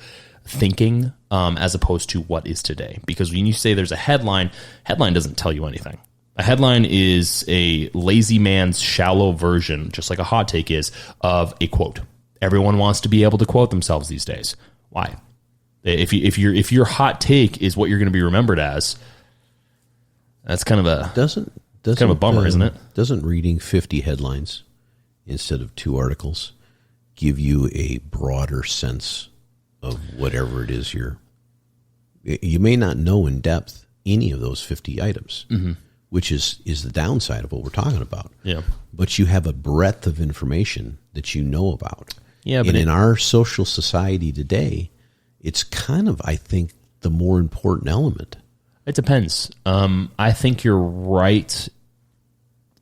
thinking, as opposed to what is today. Because when you say there's a headline doesn't tell you anything. A headline is a lazy man's shallow version, just like a hot take is, of a quote. Everyone wants to be able to quote themselves these days. Why? If your hot take is what you're going to be remembered as, that's kind of a Doesn't kind of a bummer, isn't it? Doesn't reading 50 headlines instead of 2 articles give you a broader sense of whatever it is you may not know in depth any of those 50 items, which is the downside of what we're talking about. Yeah. But you have a breadth of information that you know about. Yeah, but and in our social society today, it's kind of, I think, the more important element. It depends. I think you're right.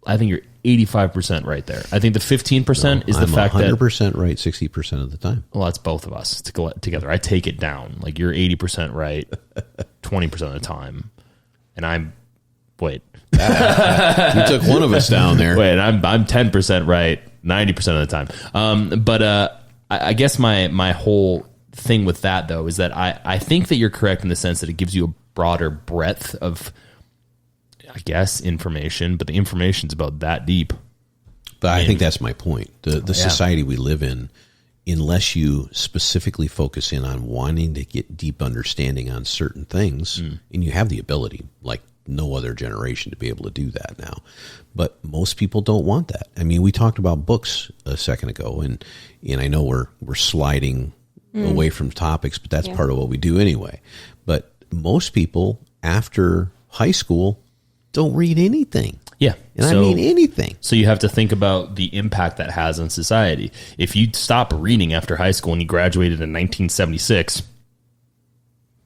I think you're 85% right there. I think the 15% is the fact that 100% right 60% of the time. well, that's both of us together. I take it down. Like you're 80% right 20% of the time, and I'm wait. You took one of us down there. Wait, I'm 10% right 90% of the time. But I guess my whole thing with that though is that I think that you're correct in the sense that it gives you a broader breadth of, I guess, information, but the information's about that deep. But I think that's my point. The society we live in, unless you specifically focus in on wanting to get deep understanding on certain things, and you have the ability, like no other generation, to be able to do that now. But most people don't want that. I mean, we talked about books a second ago, and I know we're sliding away from topics, but that's part of what we do anyway. But most people after high school don't read anything. Yeah. And I mean anything. So you have to think about the impact that has on society. If you stop reading after high school and you graduated in 1976,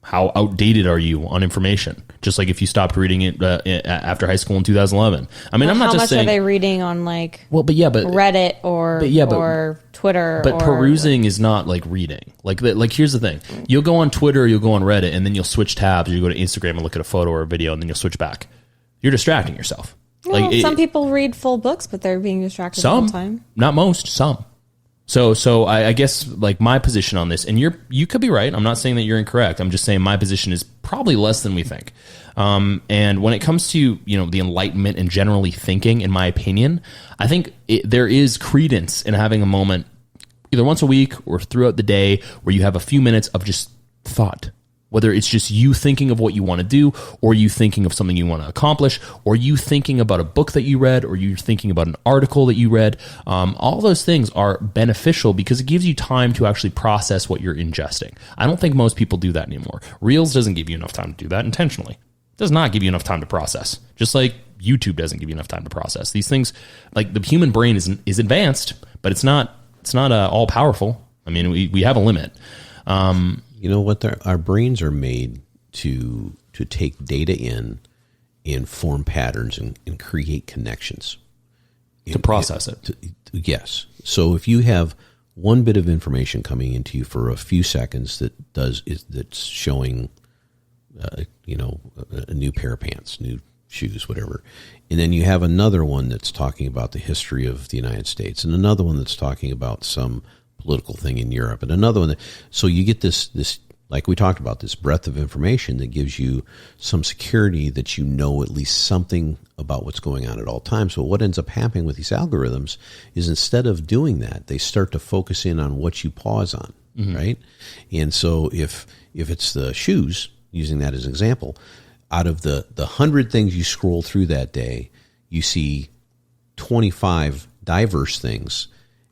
How outdated are you on information? Just like if you stopped reading it after high school in 2011. I mean, I'm not just saying. How much are they reading on like Reddit or Twitter? But perusing is not like reading. Like here's the thing: you'll go on Twitter, you'll go on Reddit, and then you'll switch tabs. You go to Instagram and look at a photo or a video, and then you'll switch back. You're distracting yourself. Well, some people read full books, but they're being distracted all the time. Not most. Some. So I guess like my position on this, and you could be right. I'm not saying that you're incorrect. I'm just saying my position is probably less than we think. And when it comes to the Enlightenment and generally thinking, in my opinion, I think there is credence in having a moment either once a week or throughout the day where you have a few minutes of just thought. Whether it's just you thinking of what you want to do, or you thinking of something you want to accomplish, or you thinking about a book that you read, or you're thinking about an article that you read, all those things are beneficial because it gives you time to actually process what you're ingesting. I don't think most people do that anymore. Reels doesn't give you enough time to do that intentionally. It does not give you enough time to process. Just like YouTube doesn't give you enough time to process. These things, like the human brain is advanced, but it's not all powerful. I mean, we have a limit. You know what? Our brains are made to take data in and form patterns and create connections. To process it. Yes. So if you have one bit of information coming into you for a few seconds that's showing, a new pair of pants, new shoes, whatever, and then you have another one that's talking about the history of the United States, and another one that's talking about some political thing in Europe, and another one so you get this like we talked about, this breadth of information that gives you some security that at least something about what's going on at all times. So what ends up happening with these algorithms is instead of doing that, they start to focus in on what you pause on, right? And so if it's the shoes, using that as an example, out of the 100 things you scroll through that day, you see 25 diverse things,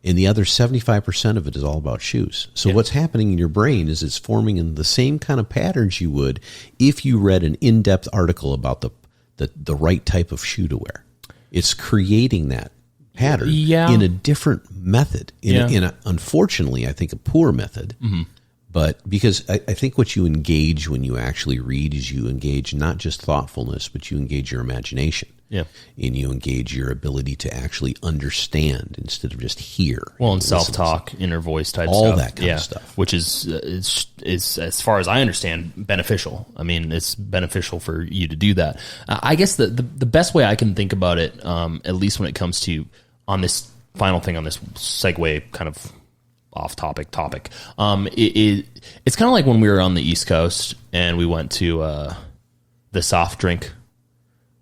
and the other 75% of it is all about shoes. So what's happening in your brain is it's forming in the same kind of patterns you would if you read an in-depth article about the right type of shoe to wear. It's creating that pattern in a different method, in a, unfortunately, I think, a poor method. But because I think what you engage when you actually read is you engage not just thoughtfulness, but you engage your imagination. Yeah. And you engage your ability to actually understand instead of just hear. Well, and self-talk, inner voice type stuff. All that kind of stuff. Which is, as far as I understand, beneficial. I mean, it's beneficial for you to do that. I guess the best way I can think about it, at least when it comes to, on this final thing on this segue kind of off-topic, it's kind of like when we were on the East Coast and we went to the soft drink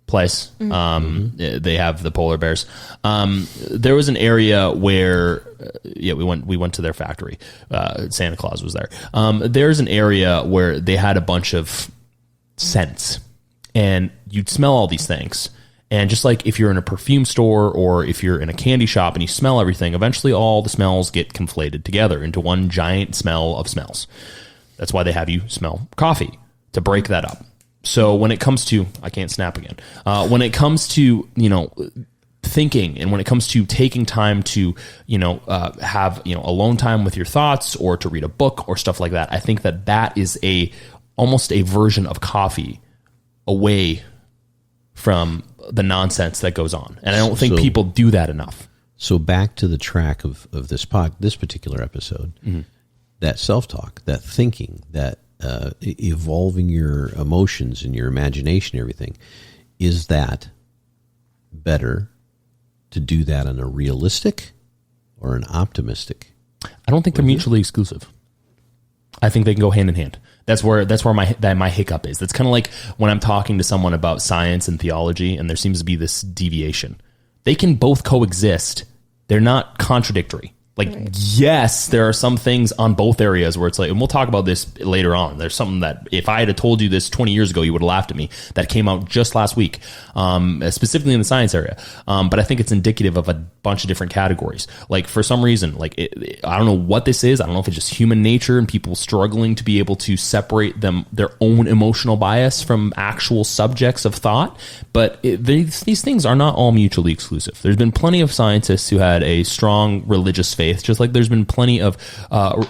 place. They have the polar bears. There was an area where we went to their factory. Santa Claus was there. There's an area where they had a bunch of scents, and you'd smell all these things. And just like if you're in a perfume store or if you're in a candy shop and you smell everything, eventually all the smells get conflated together into one giant smell of smells. That's why they have you smell coffee, to break that up. So when it comes to, I can't snap again. When it comes to, thinking, and when it comes to taking time to, have, alone time with your thoughts or to read a book or stuff like that, I think that is almost a version of coffee away from the nonsense that goes on. And I don't think people do that enough. So back to the track of this particular episode, that self-talk, that thinking, that evolving your emotions and your imagination, everything, is that better to do that on a realistic or an optimistic? I don't think they're mutually exclusive. I think they can go hand in hand. That's where my hiccup is. That's kind of like when I'm talking to someone about science and theology, and there seems to be this deviation. They can both coexist. They're not contradictory. Like, yes, there are some things on both areas where it's like, and we'll talk about this later on. There's something that if I had told you this 20 years ago, you would have laughed at me. That came out just last week, specifically in the science area. But I think it's indicative of a bunch of different categories. Like for some reason, I don't know what this is. I don't know if it's just human nature and people struggling to be able to separate their own emotional bias from actual subjects of thought. But these things are not all mutually exclusive. There's been plenty of scientists who had a strong religious faith faith, just like there's been plenty of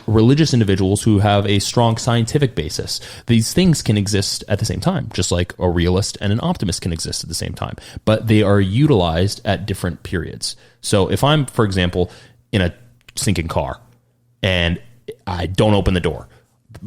religious individuals who have a strong scientific basis. These things can exist at the same time, just like a realist and an optimist can exist at the same time, but they are utilized at different periods. So if I'm, for example, in a sinking car and I don't open the door,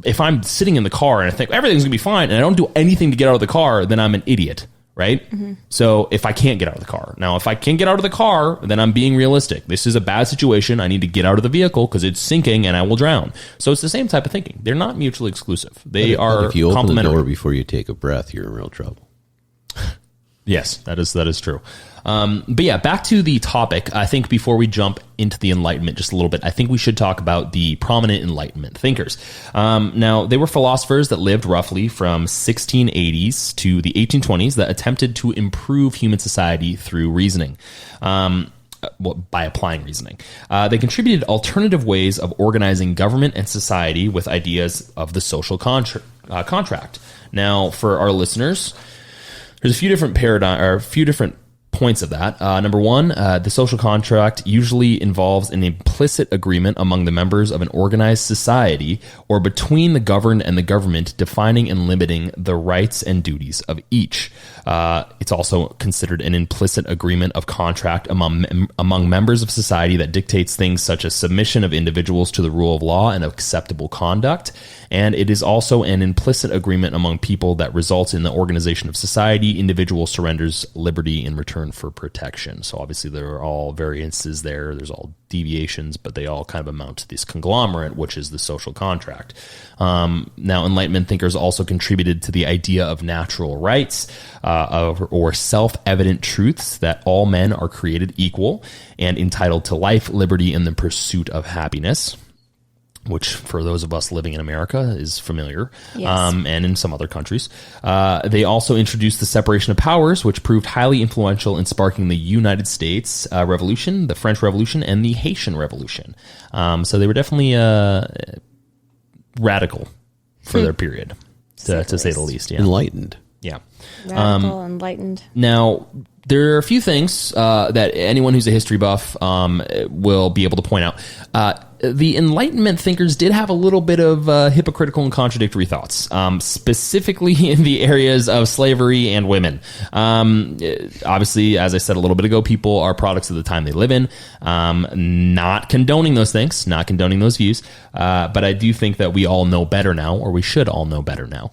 if I'm sitting in the car and I think everything's gonna be fine and I don't do anything to get out of the car, then I'm an idiot. Right? Mm-hmm. So if I can't get out of the car. Now, if I can get out of the car, then I'm being realistic. This is a bad situation. I need to get out of the vehicle because it's sinking and I will drown. So it's the same type of thinking. They're not mutually exclusive. They are if you open the complementary. door before you take a breath, you're in real trouble. Yes, that is true. But yeah, back to the topic. I think before we jump into the Enlightenment just a little bit, I think we should talk about the prominent Enlightenment thinkers. Now, they were philosophers that lived roughly from 1680s to the 1820s that attempted to improve human society through reasoning. By applying reasoning. They contributed alternative ways of organizing government and society with ideas of the social contract. Now, for our listeners, there's a few different points of that. Number one, the social contract usually involves an implicit agreement among the members of an organized society or between the governed and the government defining and limiting the rights and duties of each. It's also considered an implicit agreement of contract among members of society that dictates things such as submission of individuals to the rule of law and acceptable conduct. And it is also an implicit agreement among people that results in the organization of society. Individual surrenders liberty in return for protection. So obviously there are all variances there. There's all deviations, but they all kind of amount to this conglomerate, which is the social contract. Now, Enlightenment thinkers also contributed to the idea of natural rights or self-evident truths that all men are created equal and entitled to life, liberty, and the pursuit of happiness, which for those of us living in America is familiar, yes. And in some other countries. They also introduced the separation of powers, which proved highly influential in sparking the United States Revolution, the French Revolution, and the Haitian Revolution. So they were definitely radical for their period, to say the least. Yeah. Enlightened. Yeah. Radical, enlightened. Now, there are a few things that anyone who's a history buff will be able to point out. The Enlightenment thinkers did have a little bit of hypocritical and contradictory thoughts, specifically in the areas of slavery and women. Obviously, as I said a little bit ago, people are products of the time they live in. Not condoning those things, not condoning those views, but I do think that we all know better now, or we should all know better now.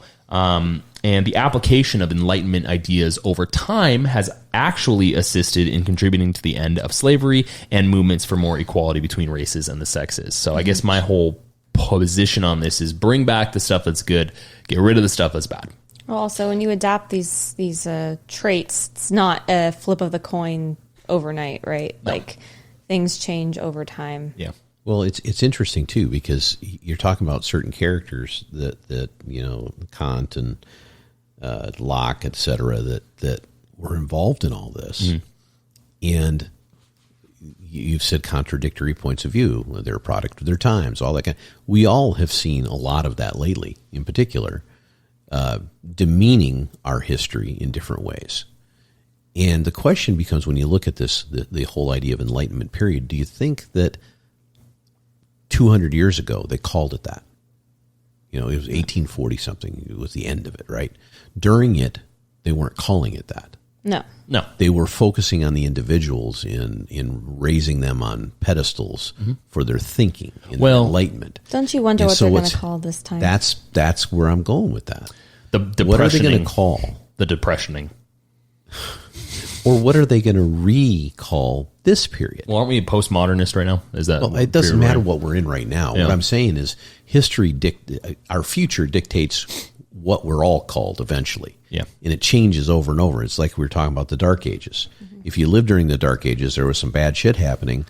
And the application of Enlightenment ideas over time has actually assisted in contributing to the end of slavery and movements for more equality between races and the sexes. So I guess my whole position on this is bring back the stuff that's good, get rid of the stuff that's bad. Well, also, when you adapt these traits, it's not a flip of the coin overnight, right? No. Like, things change over time. Yeah. Well, it's interesting too, because you're talking about certain characters that Kant and Locke, et cetera, that were involved in all this. Mm-hmm. And you've said contradictory points of view. They're a product of their times, all that kind. We all have seen a lot of that lately, in particular, demeaning our history in different ways. And the question becomes, when you look at this, the whole idea of Enlightenment period, do you think that 200 years ago they called it that? It was 1840 something. It was the end of it, right? During it, they weren't calling it that. No. They were focusing on the individuals in raising them on pedestals for their thinking in their enlightenment. Don't you wonder what they're going to call this time? That's where I'm going with that. What are they going to call? The depressioning. Or what are they going to recall this period? Well, aren't we postmodernist right now? Is that? Well, it doesn't matter what we're in right now. Yeah. What I'm saying is history, our future dictates what we're all called eventually. Yeah. And it changes over and over. It's like we were talking about the Dark Ages. Mm-hmm. If you lived during the Dark Ages, there was some bad shit happening.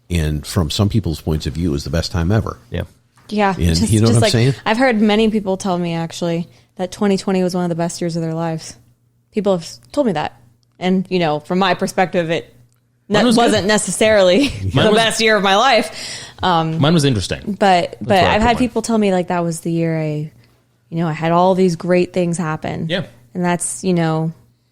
And from some people's points of view, it was the best time ever. Yeah. Yeah. And you know what I'm saying? I've heard many people tell me, actually, that 2020 was one of the best years of their lives. People have told me that. And, from my perspective, it wasn't necessarily the best year of my life. Mine was interesting. But I've had people tell me, like, that was the year I had all these great things happen. Yeah. And that's,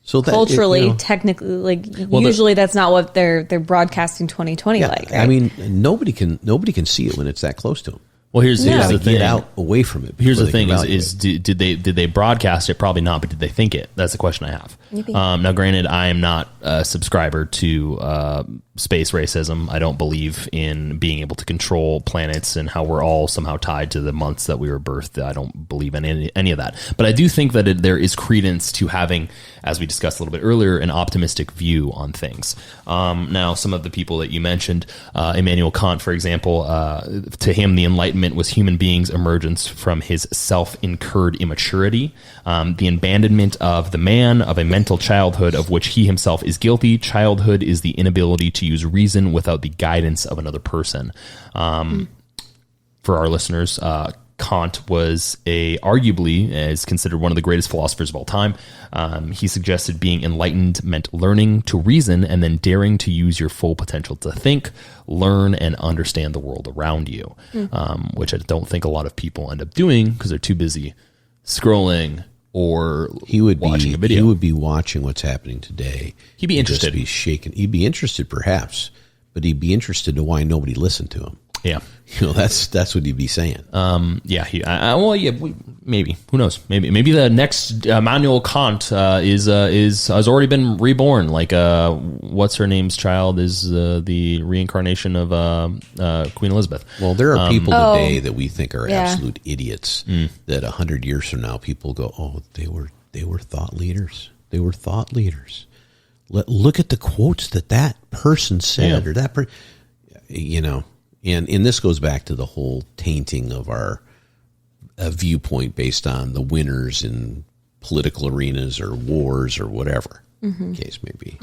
So that, culturally, technically, like usually that's not what they're broadcasting 2020 like. Right? I mean, nobody can see it when it's that close to them. Well, here's the thing. Get out away from it. Here's the thing: did they broadcast it? Probably not, but did they think it? That's the question I have. Now, granted, I am not a subscriber to space racism. I don't believe in being able to control planets and how we're all somehow tied to the months that we were birthed. I don't believe in any of that. But I do think that there is credence to having, as we discussed a little bit earlier, an optimistic view on things. Now, some of the people that you mentioned, Immanuel Kant, for example, to him, the Enlightenment was human beings' emergence from his self-incurred immaturity, the abandonment of the man, of a mental childhood of which he himself is guilty. Childhood is the inability to use reason without the guidance of another person. For our listeners, Kant was arguably is considered one of the greatest philosophers of all time. He suggested being enlightened meant learning to reason and then daring to use your full potential to think, learn, and understand the world around you, which I don't think a lot of people end up doing because they're too busy scrolling or watching a video. He would be watching what's happening today. He'd be interested. Just be shaken. He'd be interested, perhaps, but he'd be interested in why nobody listened to him. Yeah. That's what he'd be saying. Maybe. Who knows? Maybe the next Immanuel Kant has already been reborn. Like what's her name's child is the reincarnation of Queen Elizabeth. Well, there are people today that we think are absolute idiots. That 100 years from now, people go, "Oh, they were thought leaders. They were thought leaders." Look at the quotes that person said, or that person. And this goes back to the whole tainting of our viewpoint based on the winners in political arenas or wars or whatever the case may be.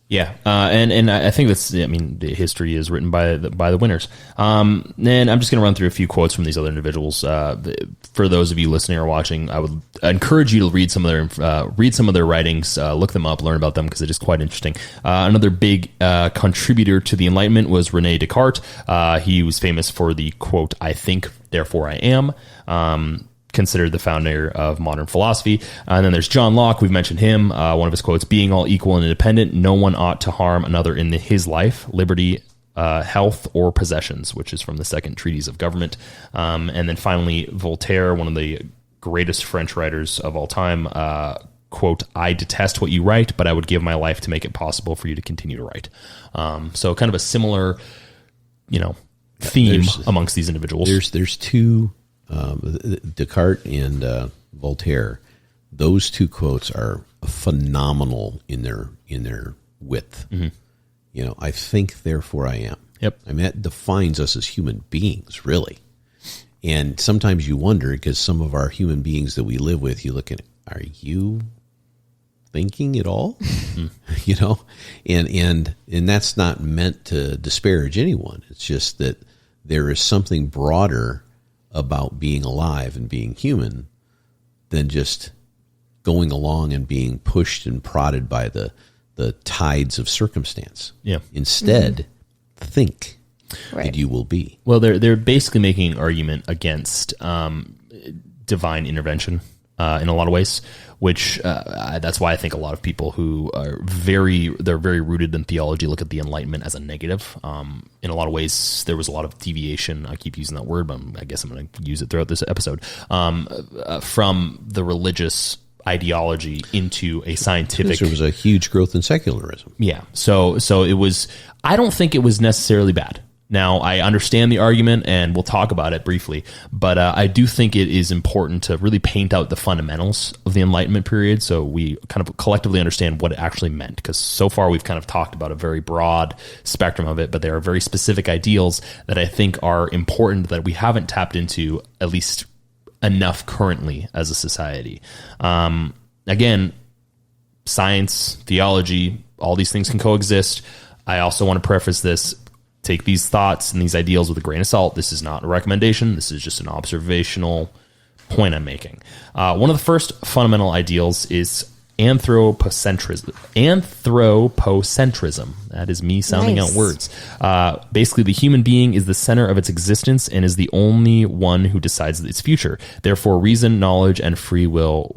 Yeah, and I think the history is written by the winners. And I'm just going to run through a few quotes from these other individuals. For those of you listening or watching, I would encourage you to read some of their writings, look them up, learn about them because it is quite interesting. Another big contributor to the Enlightenment was Rene Descartes. He was famous for the quote, "I think, therefore I am." Considered the founder of modern philosophy. And then there's John Locke. We've mentioned him. One of his quotes, "Being all equal and independent, no one ought to harm another in his life, liberty, health, or possessions," which is from the Second Treatise of Government. And then finally, Voltaire, one of the greatest French writers of all time, quote, "I detest what you write, but I would give my life to make it possible for you to continue to write." So kind of a similar, theme amongst these individuals. There's two... Descartes and Voltaire, those two quotes are phenomenal in their width. I think, therefore I am. Yep. I mean, that defines us as human beings, really. And sometimes you wonder, because some of our human beings that we live with, you look at, are you thinking at all? And that's not meant to disparage anyone. It's just that there is something broader about being alive and being human than just going along and being pushed and prodded by the tides of circumstance. Yeah. Instead, think that you will be. Well, they're basically making an argument against divine intervention in a lot of ways, which that's why I think a lot of people who are very rooted in theology look at the Enlightenment as a negative. In a lot of ways, there was a lot of deviation. I keep using that word, but I guess I'm going to use it throughout this episode, from the religious ideology into a scientific. There was a huge growth in secularism. Yeah. So it was, I don't think it was necessarily bad. Now, I understand the argument, and we'll talk about it briefly, but I do think it is important to really paint out the fundamentals of the Enlightenment period so we kind of collectively understand what it actually meant, because so far we've kind of talked about a very broad spectrum of it, but there are very specific ideals that I think are important that we haven't tapped into at least enough currently as a society. Again, science, theology, all these things can coexist. I also want to preface this. Take these thoughts and these ideals with a grain of salt. This is not a recommendation. This is just an observational point I'm making. One of the first fundamental ideals is Anthropocentrism. That is me sounding Nice. out words. Basically, the human being is the center of its existence and is the only one who decides its future. Therefore, reason, knowledge, and free will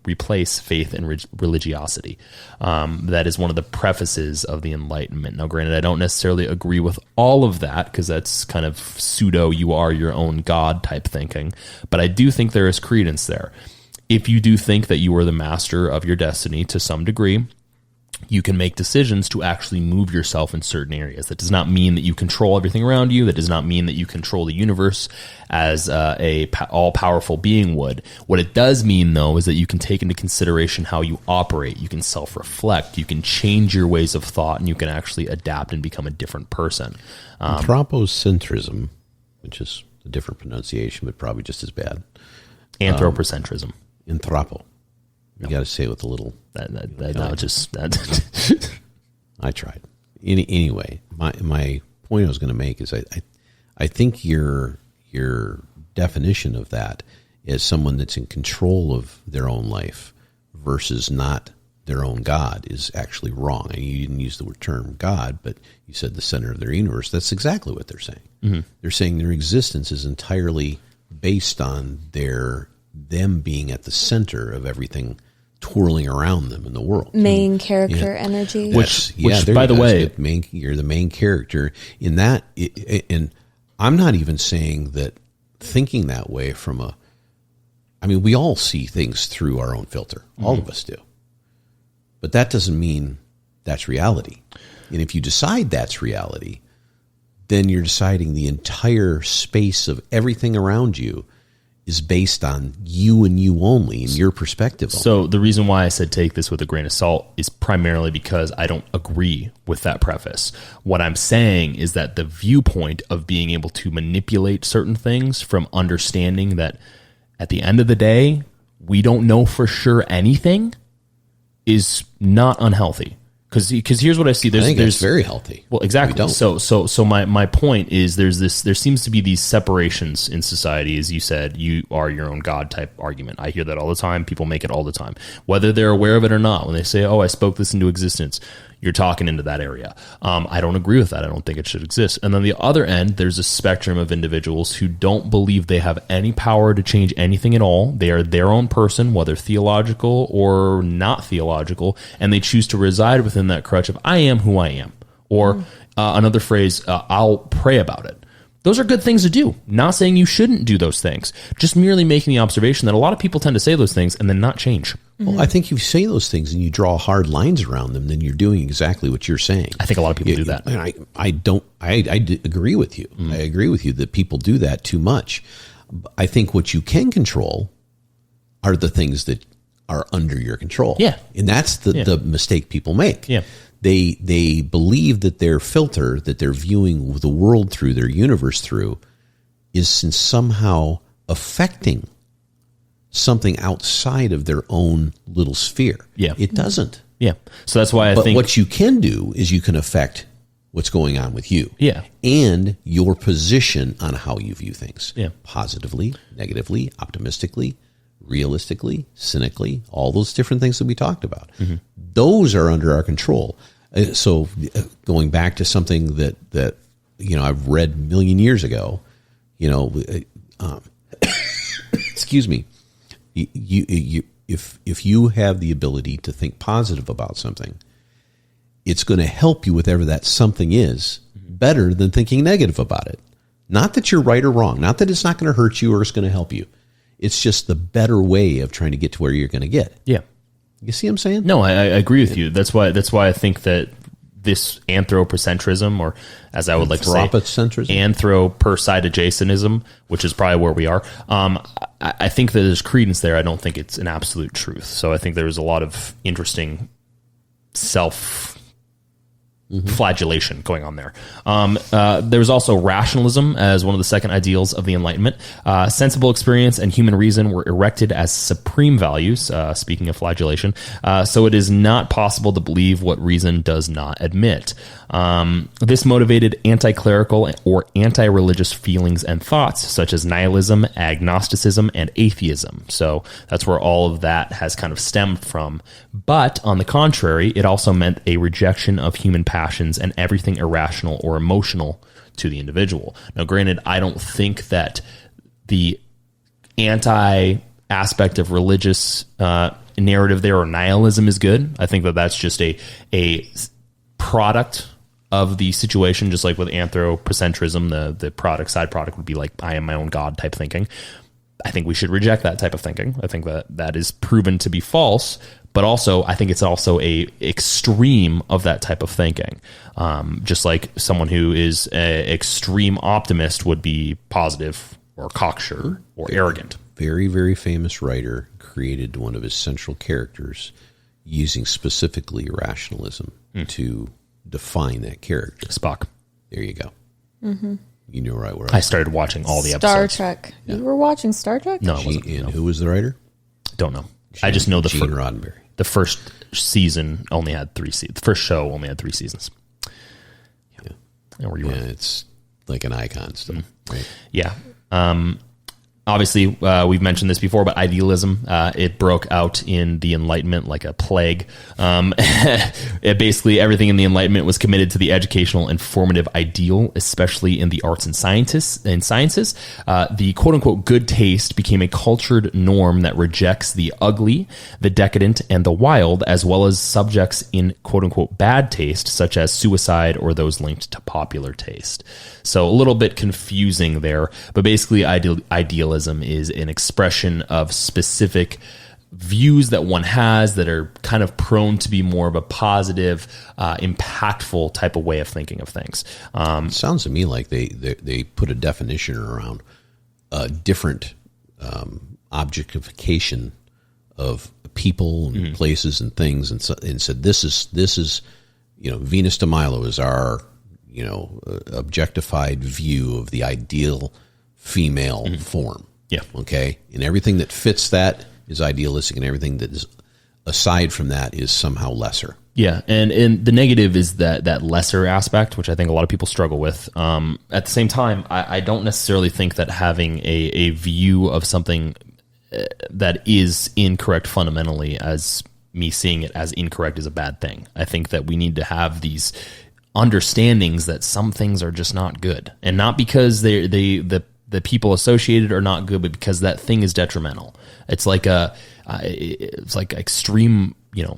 replace faith and religiosity. That is one of the prefaces of the Enlightenment. Now, granted, I don't necessarily agree with all of that because that's kind of pseudo you are your own God type thinking, but I do think there is credence there. If you do think that you are the master of your destiny to some degree, you can make decisions to actually move yourself in certain areas. That does not mean that you control everything around you. That does not mean that you control the universe as a all-powerful being would. What it does mean, though, is that you can take into consideration how you operate. You can self-reflect. You can change your ways of thought, and you can actually adapt and become a different person. Anthropocentrism, which is a different pronunciation, but probably just as bad. Anthropocentrism. Anthropo. You got to say it with a little. I tried. Anyway, my point I was going to make is I think your definition of that as someone that's in control of their own life versus not their own God is actually wrong. And you didn't use the term God, but you said the center of their universe. That's exactly what they're saying. Mm-hmm. They're saying their existence is entirely based on them being at the center of everything twirling around them in the world. Main character energy. Which by the way, you're the main character in that. And I'm not even saying that thinking that way we all see things through our own filter. All of us do. But that doesn't mean that's reality. And if you decide that's reality, then you're deciding the entire space of everything around you is based on you and you only, and your perspective. So the reason why I said take this with a grain of salt is primarily because I don't agree with that preface. What I'm saying is that the viewpoint of being able to manipulate certain things from understanding that at the end of the day, we don't know for sure anything is not unhealthy. Because here's what I see. I think it's very healthy. Well, exactly. So my point is there seems to be these separations in society. As you said, you are your own God type argument. I hear that all the time. People make it all the time, whether they're aware of it or not. When they say, "Oh, I spoke this into existence," you're talking into that area. I don't agree with that. I don't think it should exist. And on the other end, there's a spectrum of individuals who don't believe they have any power to change anything at all. They are their own person, whether theological or not theological, and they choose to reside within that crutch of I am who I am. Or another phrase, I'll pray about it. Those are good things to do. Not saying you shouldn't do those things. Just merely making the observation that a lot of people tend to say those things and then not change. Well, I think if you say those things and you draw hard lines around them, then you're doing exactly what you're saying. I think a lot of people do that. And I agree with you. I agree with you that people do that too much. I think what you can control are the things that are under your control. Yeah. And that's the mistake people make. Yeah. They believe that their filter, that they're viewing the world through, their universe through, is somehow affecting something outside of their own little sphere. Yeah. It doesn't. Yeah. So that's why I think what you can do is you can affect what's going on with you. Yeah. And your position on how you view things. Yeah. Positively, negatively, optimistically, realistically, cynically, all those different things that we talked about. Mm-hmm. Those are under our control. So going back to something that I've read a million years ago, excuse me, if you have the ability to think positive about something, it's going to help you with whatever that something is better than thinking negative about it. Not that you're right or wrong, not that it's not going to hurt you or it's going to help you. It's just the better way of trying to get to where you're going to get. Yeah. You see what I'm saying? No, I agree with you. That's why I think that this anthropocentrism, or as I would like to say, anthropersidajasonism, which is probably where we are, I think that there's credence there. I don't think it's an absolute truth. So I think there's a lot of interesting flagellation going on there. There was also rationalism as one of the second ideals of the Enlightenment. Sensible experience and human reason were erected as supreme values, speaking of flagellation, so it is not possible to believe what reason does not admit. This motivated anti-clerical or anti-religious feelings and thoughts, such as nihilism, agnosticism, and atheism. So that's where all of that has kind of stemmed from. But on the contrary, it also meant a rejection of human passions and everything irrational or emotional to the individual. Now, granted, I don't think that the anti-aspect of religious narrative there or nihilism is good. I think that that's just a product of the situation, just like with anthropocentrism, the side product would be like, I am my own God type thinking. I think we should reject that type of thinking. I think that is proven to be false, but also I think it's also a extreme of that type of thinking. Just like someone who is an extreme optimist would be positive or cocksure or arrogant. Very, very famous writer created one of his central characters using specifically rationalism to define that character. Spock. There you go. You know right where I started watching all the Star episodes. Trek. Yeah. You were watching Star Trek? No, I wasn't. And who was the writer? Don't know. I just know Gene Roddenberry. The first season only had 3 seasons. The first show only had 3 seasons. Yeah. And where you were. It's like an icon still. Right? Yeah. Obviously, we've mentioned this before, but idealism, it broke out in the Enlightenment like a plague. It basically, everything in the Enlightenment was committed to the educational and formative ideal, especially in the arts and sciences. The quote-unquote good taste became a cultured norm that rejects the ugly, the decadent, and the wild, as well as subjects in quote-unquote bad taste, such as suicide or those linked to popular taste. So a little bit confusing there, but basically idealism is an expression of specific views that one has that are kind of prone to be more of a positive, impactful type of way of thinking of things. It sounds to me like they put a definition around different objectification of people and places and things, and said this is Venus de Milo is our objectified view of the ideal female form. Yeah. Okay. And everything that fits that is idealistic, and everything that is aside from that is somehow lesser. Yeah. And the negative is that lesser aspect, which I think a lot of people struggle with. At the same time, I don't necessarily think that having a view of something that is incorrect fundamentally as me seeing it as incorrect is a bad thing. I think that we need to have these understandings that some things are just not good, and not because the people associated are not good, but because that thing is detrimental. It's like it's like extreme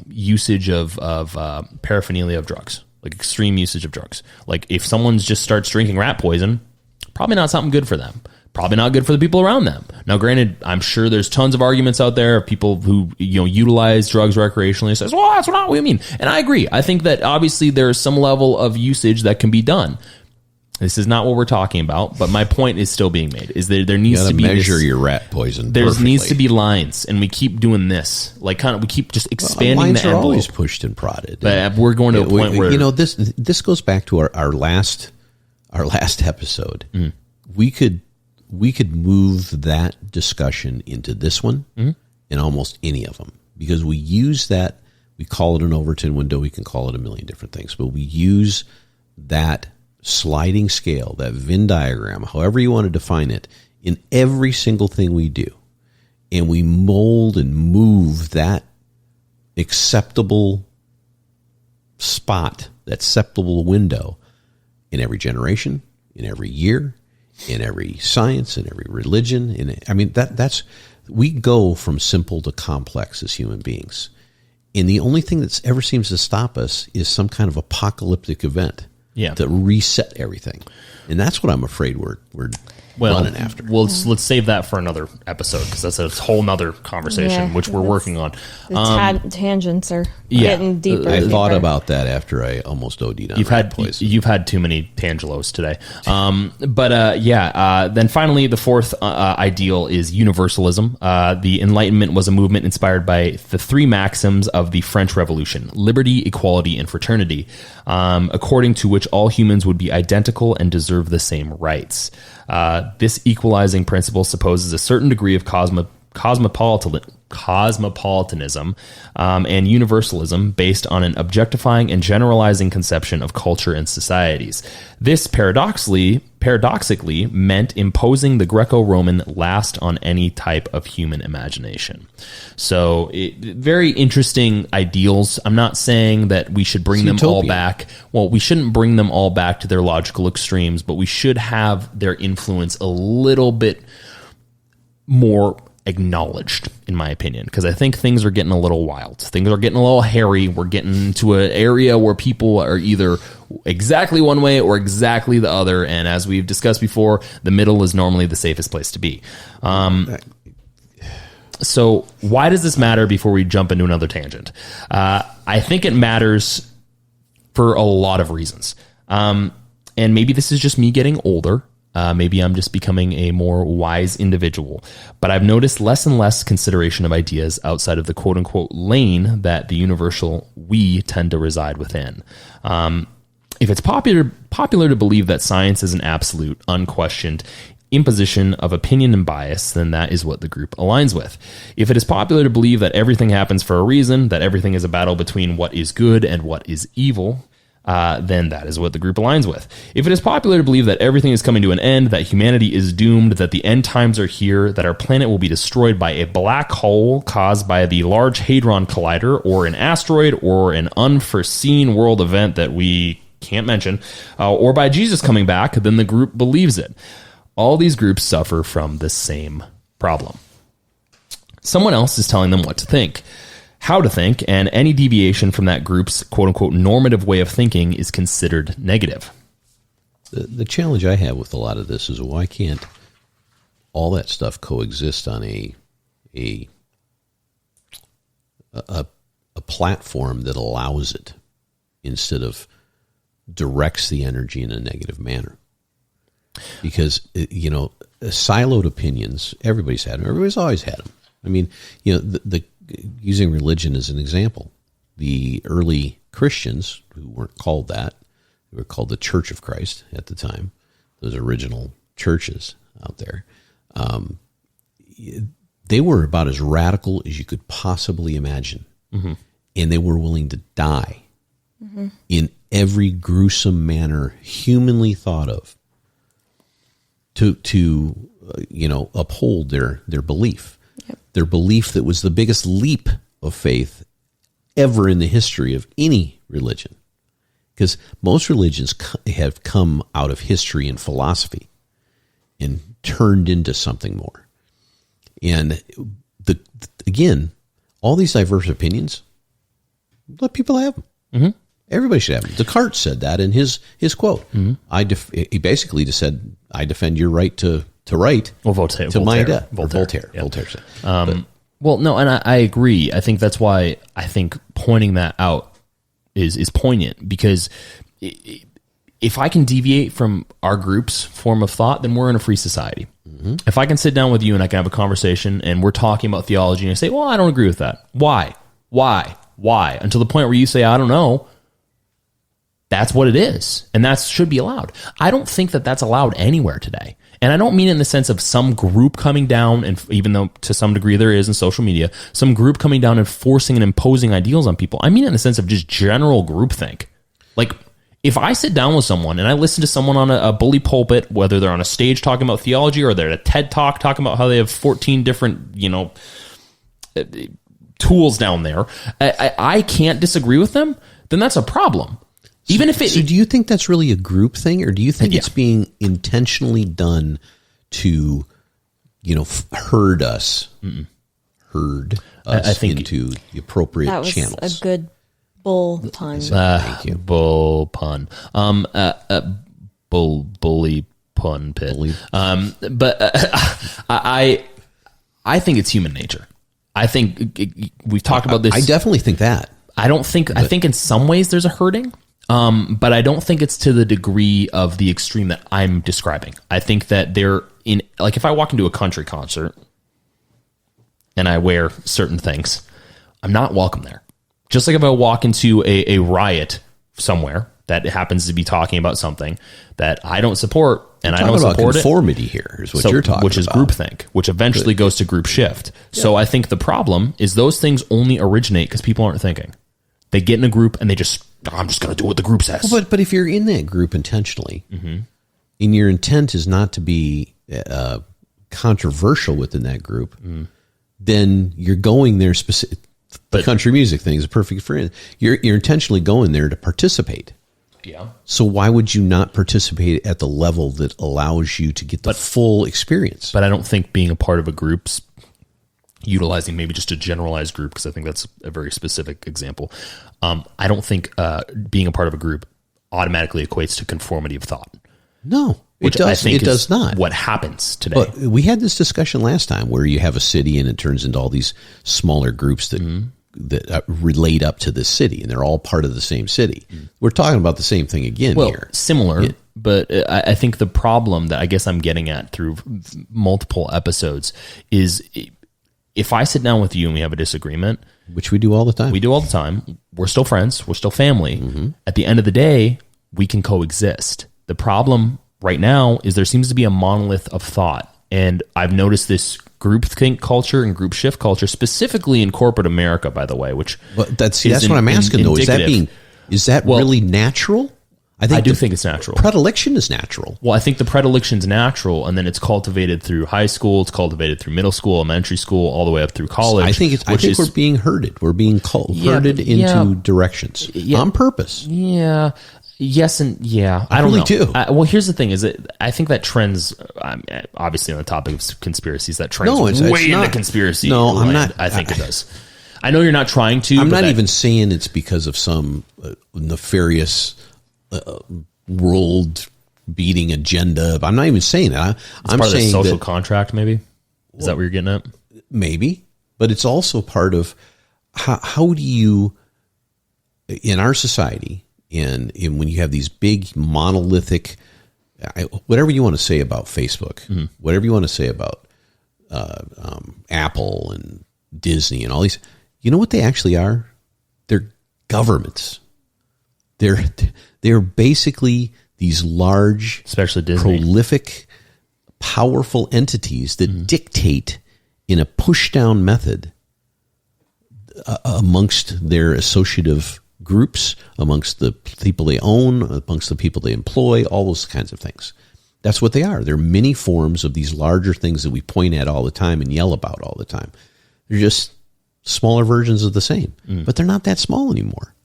usage of paraphernalia of drugs, like extreme usage of drugs. Like if someone just starts drinking rat poison, probably not something good for them. Probably not good for the people around them. Now, granted, I'm sure there's tons of arguments out there of people who utilize drugs recreationally and says, well, that's not what I mean. And I agree. I think that obviously there is some level of usage that can be done. This is not what we're talking about, but my point is still being made. Is there needs to be measure your rat poison. There perfectly. Needs to be lines, and we keep doing this. Like we keep just expanding lines the envelope. Are always pushed and prodded. But we're going to a point where this goes back to our last episode. We could move that discussion into this one in almost any of them, because we use that. We call it an Overton window. We can call it a million different things, but we use that sliding scale, that Venn diagram, however you want to define it, in every single thing we do. And we mold and move that acceptable spot, that acceptable window, in every generation, in every year, in every science, in every religion. That's we go from simple to complex as human beings. And the only thing that ever seems to stop us is some kind of apocalyptic event. Yeah. To reset everything. And that's what I'm afraid we're running after. Well, let's save that for another episode because that's a whole nother conversation, which we're working on. The tangents are getting deeper. I thought about that after I almost OD'd on poison. You've had too many tangelos today. Then finally, the fourth ideal is universalism. The Enlightenment was a movement inspired by the three maxims of the French Revolution: liberty, equality, and fraternity, according to which all humans would be identical and deserve the same rights. This equalizing principle supposes a certain degree of cosmopolitanism and universalism based on an objectifying and generalizing conception of culture and societies. This paradoxically meant imposing the Greco-Roman last on any type of human imagination. So very interesting ideals. I'm not saying that we should bring them all back. Well, we shouldn't bring them all back to their logical extremes, but we should have their influence a little bit more acknowledged, in my opinion, because I think things are getting a little wild. Things are getting a little hairy. We're getting into an area where people are either exactly one way or exactly the other, and as we've discussed before, the middle is normally the safest place to be. So why does this matter before we jump into another tangent? I think it matters for a lot of reasons. And maybe this is just me getting older. Maybe I'm just becoming a more wise individual, but I've noticed less and less consideration of ideas outside of the quote unquote lane that the universal we tend to reside within. If it's popular to believe that science is an absolute, unquestioned imposition of opinion and bias, then that is what the group aligns with. If it is popular to believe that everything happens for a reason, that everything is a battle between what is good and what is evil, then that is what the group aligns with. If it is popular to believe that everything is coming to an end, that humanity is doomed, that the end times are here, that our planet will be destroyed by a black hole caused by the Large Hadron Collider, or an asteroid, or an unforeseen world event that we can't mention, or by Jesus coming back, then the group believes it. All these groups suffer from the same problem. Someone else is telling them what to think, how to think, and any deviation from that group's quote-unquote normative way of thinking is considered negative. The challenge I have with a lot of this is why can't all that stuff coexist on a platform that allows it instead of directs the energy in a negative manner? Because, siloed opinions, everybody's had them. Everybody's always had them. I mean, the using religion as an example, the early Christians, who weren't called that, they were called the Church of Christ at the time, those original churches out there, they were about as radical as you could possibly imagine. Mm-hmm. And they were willing to die in every gruesome manner humanly thought of to uphold their belief. Yep. Their belief that was the biggest leap of faith ever in the history of any religion. Because most religions have come out of history and philosophy and turned into something more. And again, all these diverse opinions, let people have them. Mm-hmm. Everybody should have them. Descartes said that in his quote. Mm-hmm. He basically just said, I defend your right to write. Well, Voltaire. My death. Voltaire. Yeah. Voltaire said. Well, no, and I agree. I think that's why I think pointing that out is poignant, because if I can deviate from our group's form of thought, then we're in a free society. Mm-hmm. If I can sit down with you and I can have a conversation and we're talking about theology and I say, well, I don't agree with that. Why? Until the point where you say, I don't know. That's what it is. And that should be allowed. I don't think that that's allowed anywhere today. And I don't mean it in the sense of some group coming down, and even though to some degree there is in social media, some group coming down and forcing and imposing ideals on people. I mean it in the sense of just general groupthink. Like, if I sit down with someone and I listen to someone on a bully pulpit, whether they're on a stage talking about theology or they're at a TED Talk talking about how they have 14 different, tools down there, I can't disagree with them, then that's a problem. So do you think that's really a group thing, or do you think it's being intentionally done to, herd us I think into the appropriate channels? That was a good bull pun. Thank you. Bull pun. bully pun pit. Bully. But I think it's human nature. I think we've talked about this. I definitely think that. I think in some ways there's a hurting, but I don't think it's to the degree of the extreme that I'm describing. I think that they're in, like, if I walk into a country concert and I wear certain things, I'm not welcome there. Just like if I walk into a riot somewhere that happens to be talking about something that I don't support and I don't support conformity here is what you're talking about. Which is groupthink, which eventually goes to group shift. Yeah. So I think the problem is those things only originate because people aren't thinking. They get in a group and I'm just going to do what the group says. Well, but if you're in that group intentionally, and your intent is not to be controversial within that group, then you're going there specific. The country music thing is a perfect friend. You're intentionally going there to participate. Yeah. So why would you not participate at the level that allows you to get the full experience? But I don't think being a part of a group's utilizing maybe just a generalized group, because I think that's a very specific example. I don't think being a part of a group automatically equates to conformity of thought. No, which it does. I think it does not. What happens today? But we had this discussion last time where you have a city and it turns into all these smaller groups that relate up to this city, and they're all part of the same city. We're talking about the same thing again here. Similar, but I think the problem that I guess I'm getting at through multiple episodes is if I sit down with you and we have a disagreement, which we do all the time. We do all the time. We're still friends. We're still family. At the end of the day, we can coexist. The problem right now is there seems to be a monolith of thought. And I've noticed this groupthink culture and group shift culture, specifically in corporate America, by the way, which that's what I'm asking, though. Is that really natural? I do think it's natural. Predilection is natural. Well, I think the predilection's natural, and then it's cultivated through high school, it's cultivated through middle school, elementary school, all the way up through college. I think we're being herded. We're being herded into directions on purpose. Yeah. Yes and yeah. I don't really know. do. Well, here's the thing: is that I think that trends, obviously, on the topic of conspiracies, that trends way into conspiracy. No, I'm not. I think it does. I know you're not trying to. I'm not even saying it's because of some nefarious world-beating agenda. I'm not even saying that. I'm part saying of the social contract. Maybe is that what you're getting at? Maybe, but it's also part of how do you, in our society, in when you have these big monolithic, whatever you want to say about Facebook, whatever you want to say about Apple and Disney and all these, you know what they actually are? They're governments. They're basically these large, especially Disney, prolific, powerful entities that dictate in a push-down method amongst their associative groups, amongst the people they own, amongst the people they employ, all those kinds of things. That's what they are. They're many forms of these larger things that we point at all the time and yell about all the time. They're just smaller versions of the same, but they're not that small anymore.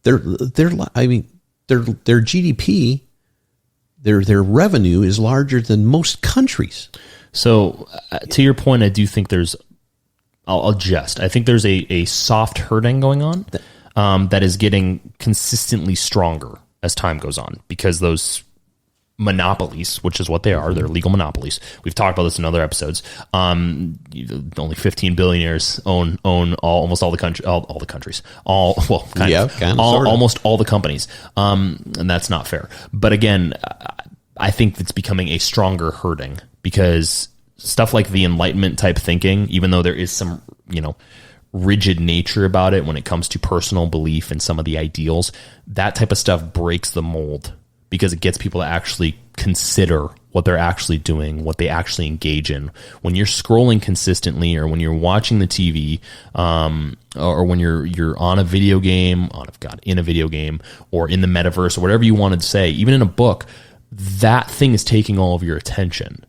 Their GDP, their revenue is larger than most countries. So to your point, I do think I'll adjust. I think there's a soft herding going on that is getting consistently stronger as time goes on, because those monopolies, which is what they are, they're legal monopolies. We've talked about this in other episodes. Only 15 billionaires own almost all the countries, almost all the companies. And that's not fair. But again, I think it's becoming a stronger herding, because stuff like the Enlightenment type thinking, even though there is some, rigid nature about it when it comes to personal belief and some of the ideals, that type of stuff breaks the mold, because it gets people to actually consider what they're actually doing, what they actually engage in. When you're scrolling consistently, or when you're watching the TV, or when you're on a video game, in a video game, or in the metaverse, or whatever you wanted to say, even in a book, that thing is taking all of your attention.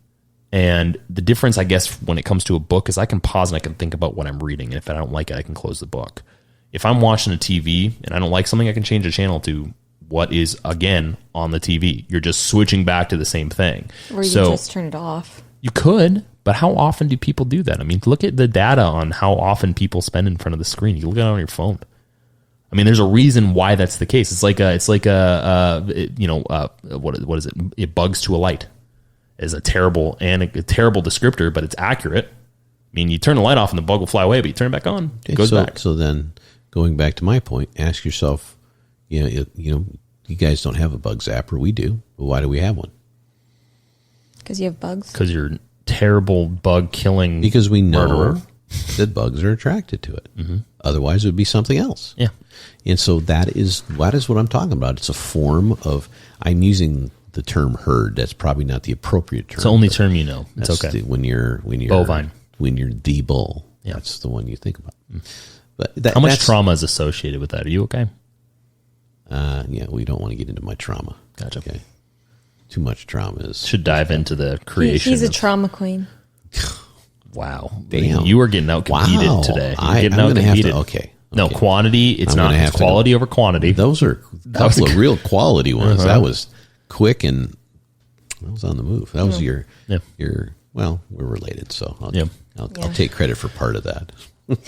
And the difference, I guess, when it comes to a book is I can pause and I can think about what I'm reading. And if I don't like it, I can close the book. If I'm watching a TV and I don't like something, I can change the channel to what is, again, on the TV. You're just switching back to the same thing. Or you just turn it off. You could, but how often do people do that? I mean, look at the data on how often people spend in front of the screen. You look at it on your phone. I mean, there's a reason why that's the case. What is it? It bugs to a light is a terrible descriptor, but it's accurate. I mean, you turn the light off and the bug will fly away, but you turn it back on, it goes back. So then, going back to my point, ask yourself, you guys don't have a bug zapper. We do. But why do we have one? Because you have bugs. Because you're terrible bug killing. Because we know murderer. that bugs are attracted to it. Mm-hmm. Otherwise, it would be something else. Yeah. And so that is what I'm talking about. It's a form of, I'm using the term herd. That's probably not the appropriate term. It's the only term you know. It's okay. When you're bovine. When you're the bull. Yeah. That's the one you think about. But how much trauma is associated with that? Are you okay? Yeah, we don't want to get into my trauma. Gotcha. Okay. Too much trauma is... Should dive into the creation. He's a trauma queen. Wow. Damn. You were getting out competed today. You're getting out competed. Okay. No, quantity. It's not. It's quality over quantity. Those are a couple of real quality ones. That was quick and that was on the move. That was your. Well, we're related, so I'll take credit for part of that.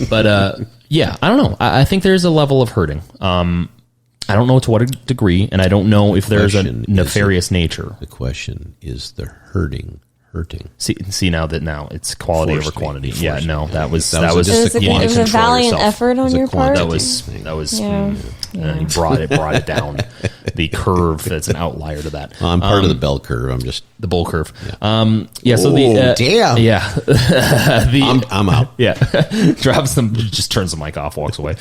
But I don't know. I think there's a level of hurting. I don't know to what degree, and I don't know if there's a nefarious nature. The question is the hurting. See now it's quality over quantity. Yeah, no, that was just it was a valiant effort on your part. That was you brought it down the curve. That's an outlier to that. Well, I'm part of the bell curve. I'm just the bull curve. Yeah. So the damn. Yeah. I'm out. Yeah. Drops them. Just turns the mic off. Walks away.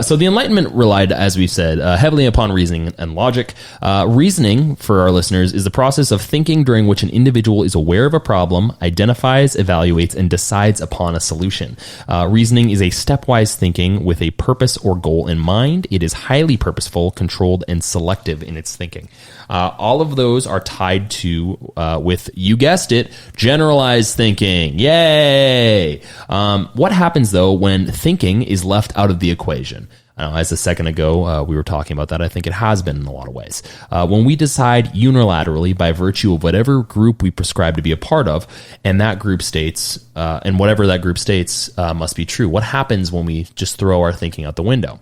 So the Enlightenment relied, as we've said, heavily upon reasoning and logic. Reasoning, for our listeners, is the process of thinking during which an individual is aware of a problem, identifies, evaluates, and decides upon a solution. Reasoning is a stepwise thinking with a purpose or goal in mind. It is highly purposeful, controlled, and selective in its thinking. All of those are tied to, with, you guessed it, generalized thinking. Yay! What happens, though, when thinking is left out of the equation? As a second ago, we were talking about that. I think it has been in a lot of ways. When we decide unilaterally by virtue of whatever group we prescribe to be a part of, and that group states, and whatever that group states must be true, what happens when we just throw our thinking out the window?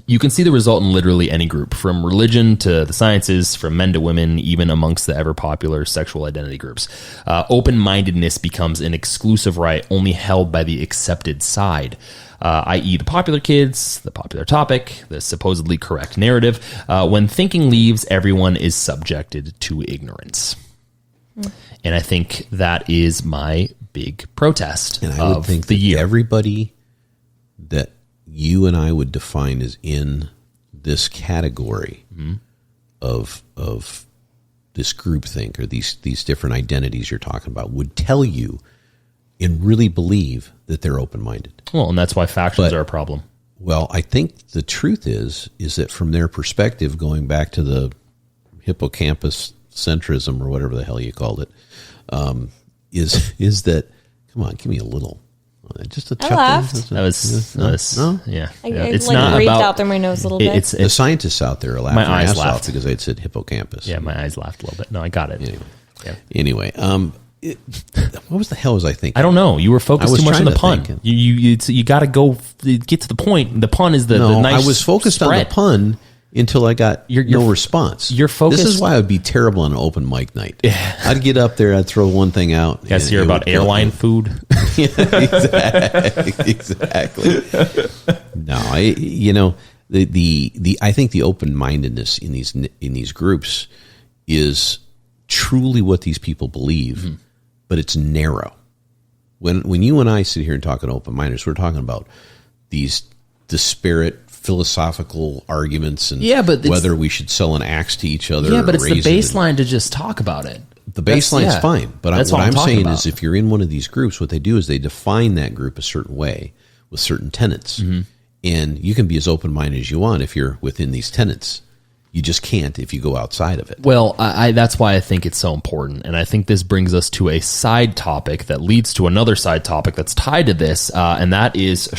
You can see the result in literally any group, from religion to the sciences, from men to women, even amongst the ever-popular sexual identity groups. Open-mindedness becomes an exclusive right only held by the accepted side. I.e. the popular kids, the popular topic, the supposedly correct narrative. When thinking leaves, everyone is subjected to ignorance. And I think that is my big protest and I would think the year. Everybody that you and I would define as in this category of this groupthink or these different identities you're talking about would tell you and really believe that they're open-minded. Well, and that's why factions are a problem. Well, I think the truth is that from their perspective, going back to the hippocampus centrism or whatever the hell you called it, is that, come on, give me a little, just a chuckle. Laughed. That was no? Yeah. It's not breathed out through my nose a little bit. It's the scientists out there are laughing my eyes ass laughed off because I'd said hippocampus. Yeah, my eyes laughed a little bit. No, I got it. Anyway, what was the hell was I thinking? I don't know. You were focused too much on the pun. Think. You got to go get to the point. The pun is the nice. I was focused on the pun until I got no response. You're focused. This is why I would be terrible on an open mic night. I'd get up there, I'd throw one thing out. You guys hear about airline food? Exactly. No, I think the open-mindedness in these groups is truly what these people believe, but it's narrow. When you and I sit here and talk about open-mindedness, we're talking about these disparate philosophical arguments and whether we should sell an axe to each other. Yeah, but it's the raise baseline to just talk about it. The baseline's fine, but what I'm saying about. is if you're in one of these groups, what they do is they define that group a certain way with certain tenets. And you can be as open-minded as you want if you're within these tenets. You just can't if you go outside of it. Well, that's why I think it's so important. And I think this brings us to a side topic that leads to another side topic that's tied to this, and that is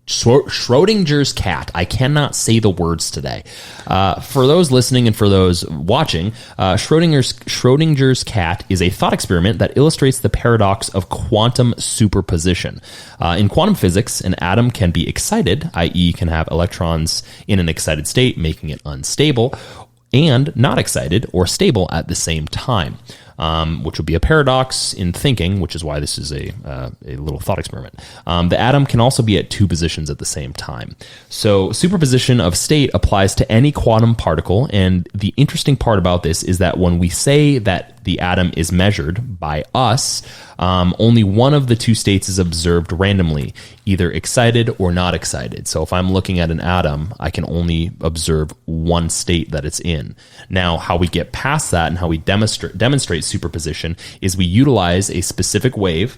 Schrodinger's cat. I cannot say the words today. For those listening and for those watching, Schrodinger's cat is a thought experiment that illustrates the paradox of quantum superposition. In quantum physics, an atom can be excited, i.e. can have electrons in an excited state, making it unstable, and not excited or stable at the same time. Which would be a paradox in thinking, which is why this is a little thought experiment. The atom can also be at two positions at the same time. So superposition of state applies to any quantum particle, and the interesting part about this is that when we say that the atom is measured by us, only one of the two states is observed randomly, either excited or not excited. So if I'm looking at an atom, I can only observe one state that it's in. Now, how we get past that and how we demonstrate superposition is we utilize a specific wave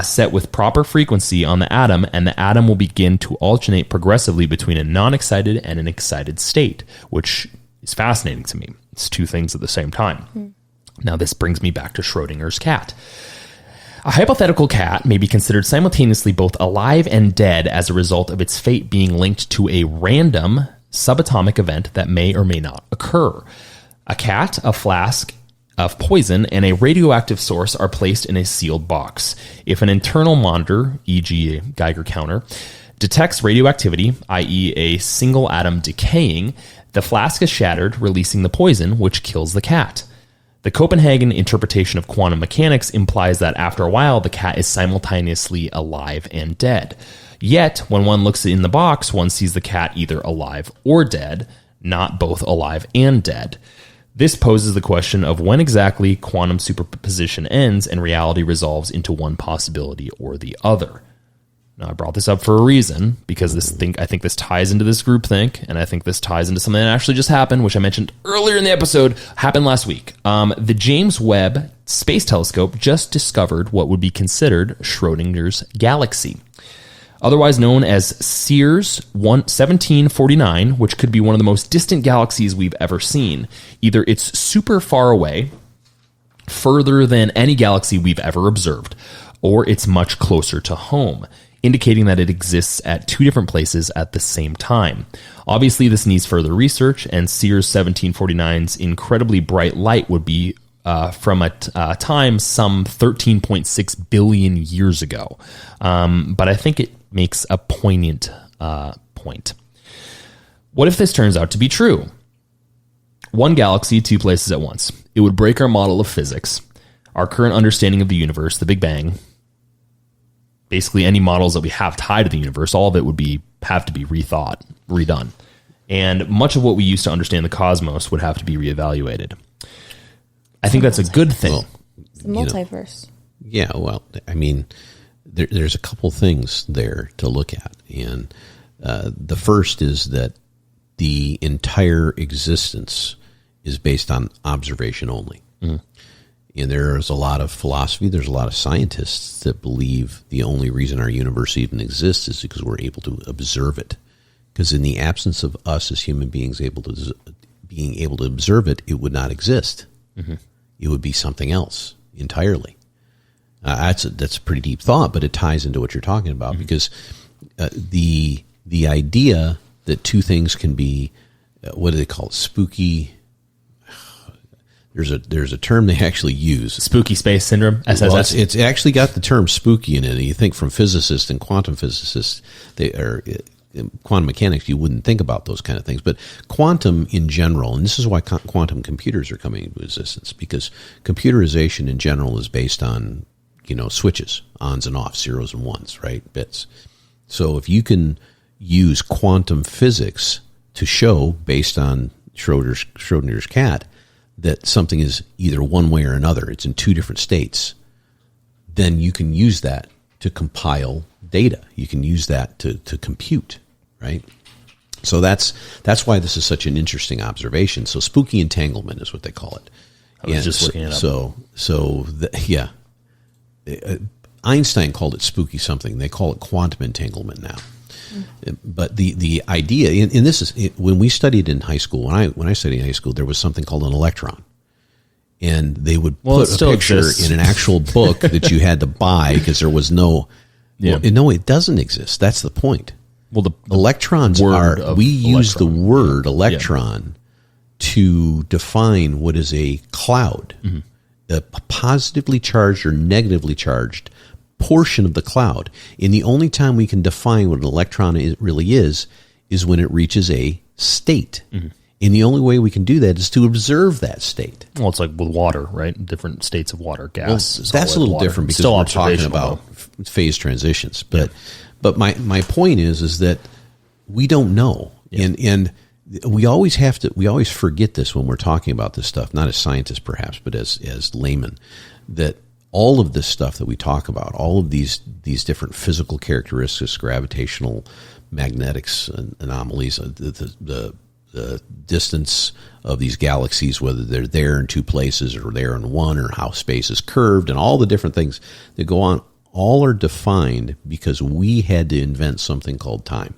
set with proper frequency on the atom, and the atom will begin to alternate progressively between a non-excited and an excited state, which is fascinating to me. It's two things at the same time. Now, this brings me back to Schrodinger's cat. A hypothetical cat may be considered simultaneously both alive and dead as a result of its fate being linked to a random subatomic event that may or may not occur. A cat, a flask of poison, and a radioactive source are placed in a sealed box. If an internal monitor, e.g. a Geiger counter, detects radioactivity, i.e. a single atom decaying, the flask is shattered, releasing the poison, which kills the cat. The Copenhagen interpretation of quantum mechanics implies that after a while, the cat is simultaneously alive and dead. Yet, when one looks in the box, one sees the cat either alive or dead, not both alive and dead. This poses the question of when exactly quantum superposition ends and reality resolves into one possibility or the other. Now, I brought this up for a reason, because I think this ties into this groupthink, and I think this ties into something that actually just happened, which I mentioned earlier in the episode, happened last week. The James Webb Space Telescope just discovered what would be considered Schrodinger's galaxy, otherwise known as Sears 1749, which could be one of the most distant galaxies we've ever seen. Either it's super far away, further than any galaxy we've ever observed, or it's much closer to home, indicating that it exists at two different places at the same time. Obviously, this needs further research, and Sears 1749's incredibly bright light would be from a time some 13.6 billion years ago. But I think it makes a poignant point. What if this turns out to be true? One galaxy, two places at once. It would break our model of physics, our current understanding of the universe, the Big Bang. Basically, any models that we have tied to the universe, all of it would have to be rethought, redone. And much of what we used to understand the cosmos would have to be reevaluated. I think that's a good thing. Well, It's the multiverse. yeah, well, I mean, there's a couple things there to look at. And the first is that the entire existence is based on observation only. Mm. And there's a lot of philosophy, there's a lot of scientists that believe the only reason our universe even exists is because we're able to observe it. Because in the absence of us as human beings being able to observe it, it would not exist. Mm-hmm. It would be something else entirely. That's a pretty deep thought, but it ties into what you're talking about, mm-hmm. because the idea that two things can be, what do they call it, spooky... There's a term they actually use. Spooky space syndrome, SSS. Well, it's actually got the term spooky in it. And you think from physicists and quantum physicists, quantum mechanics, you wouldn't think about those kind of things. But quantum in general, and this is why quantum computers are coming into existence, because computerization in general is based on, switches, ons and offs, zeros and ones, right? Bits. So if you can use quantum physics to show, based on Schrodinger's cat, that something is either one way or another, it's in two different states, then you can use that to compile data. You can use that to compute, right? So that's why this is such an interesting observation. So spooky entanglement is what they call it. I was just looking it up. Einstein called it spooky something. They call it quantum entanglement now. But the idea, and this is when we studied in high school. When I studied in high school, there was something called an electron, and they would put a picture in an actual book that you had to buy because there was no. Yeah. Well, no, it doesn't exist. That's the point. Well, the electrons word are, of we use the electron. word electron to define what is a cloud, a positively charged or negatively charged portion of the cloud. And the only time we can define what an electron really is when it reaches a state. And the only way we can do that is to observe that state. Well, it's like with water, right? Different states of water, gas. Well, solid, that's a little water. different because Still we're talking observational, about phase transitions. But my point is that we don't know. And we always forget this when we're talking about this stuff, not as scientists perhaps, but as laymen, that all of this stuff that we talk about, all of these different physical characteristics, gravitational, magnetics anomalies, the distance of these galaxies, whether they're there in two places or there in one, or how space is curved, and all the different things that go on, all are defined because we had to invent something called time.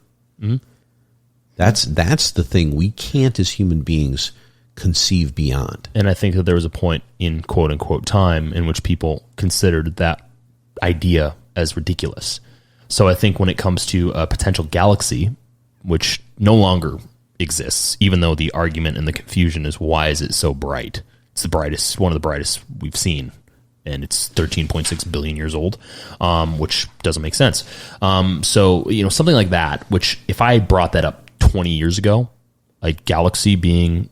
That's the thing we can't, as human beings, conceive beyond. And I think that there was a point in quote unquote time in which people considered that idea as ridiculous. So I think when it comes to a potential galaxy, which no longer exists, even though the argument and the confusion is, why is it so bright? It's the brightest, one of the brightest we've seen, and it's 13.6 billion years old, which doesn't make sense. So, something like that, which if I brought that up 20 years ago, a galaxy being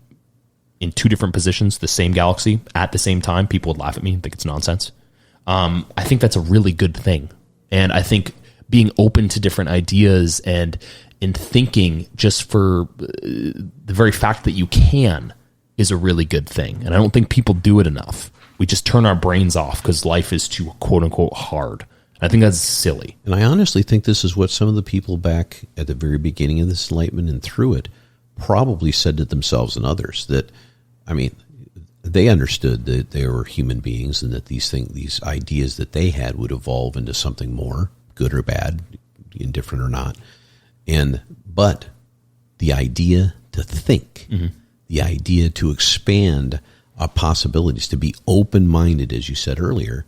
in two different positions, the same galaxy at the same time, people would laugh at me and think it's nonsense. I think that's a really good thing. And I think being open to different ideas and in thinking just for the very fact that you can is a really good thing. And I don't think people do it enough. We just turn our brains off because life is too quote unquote hard. I think that's silly. And I honestly think this is what some of the people back at the very beginning of this Enlightenment and through it probably said to themselves and others, that, they understood that they were human beings and that these ideas that they had would evolve into something more, good or bad, indifferent or not. But the idea to think, the idea to expand our possibilities, to be open-minded, as you said earlier,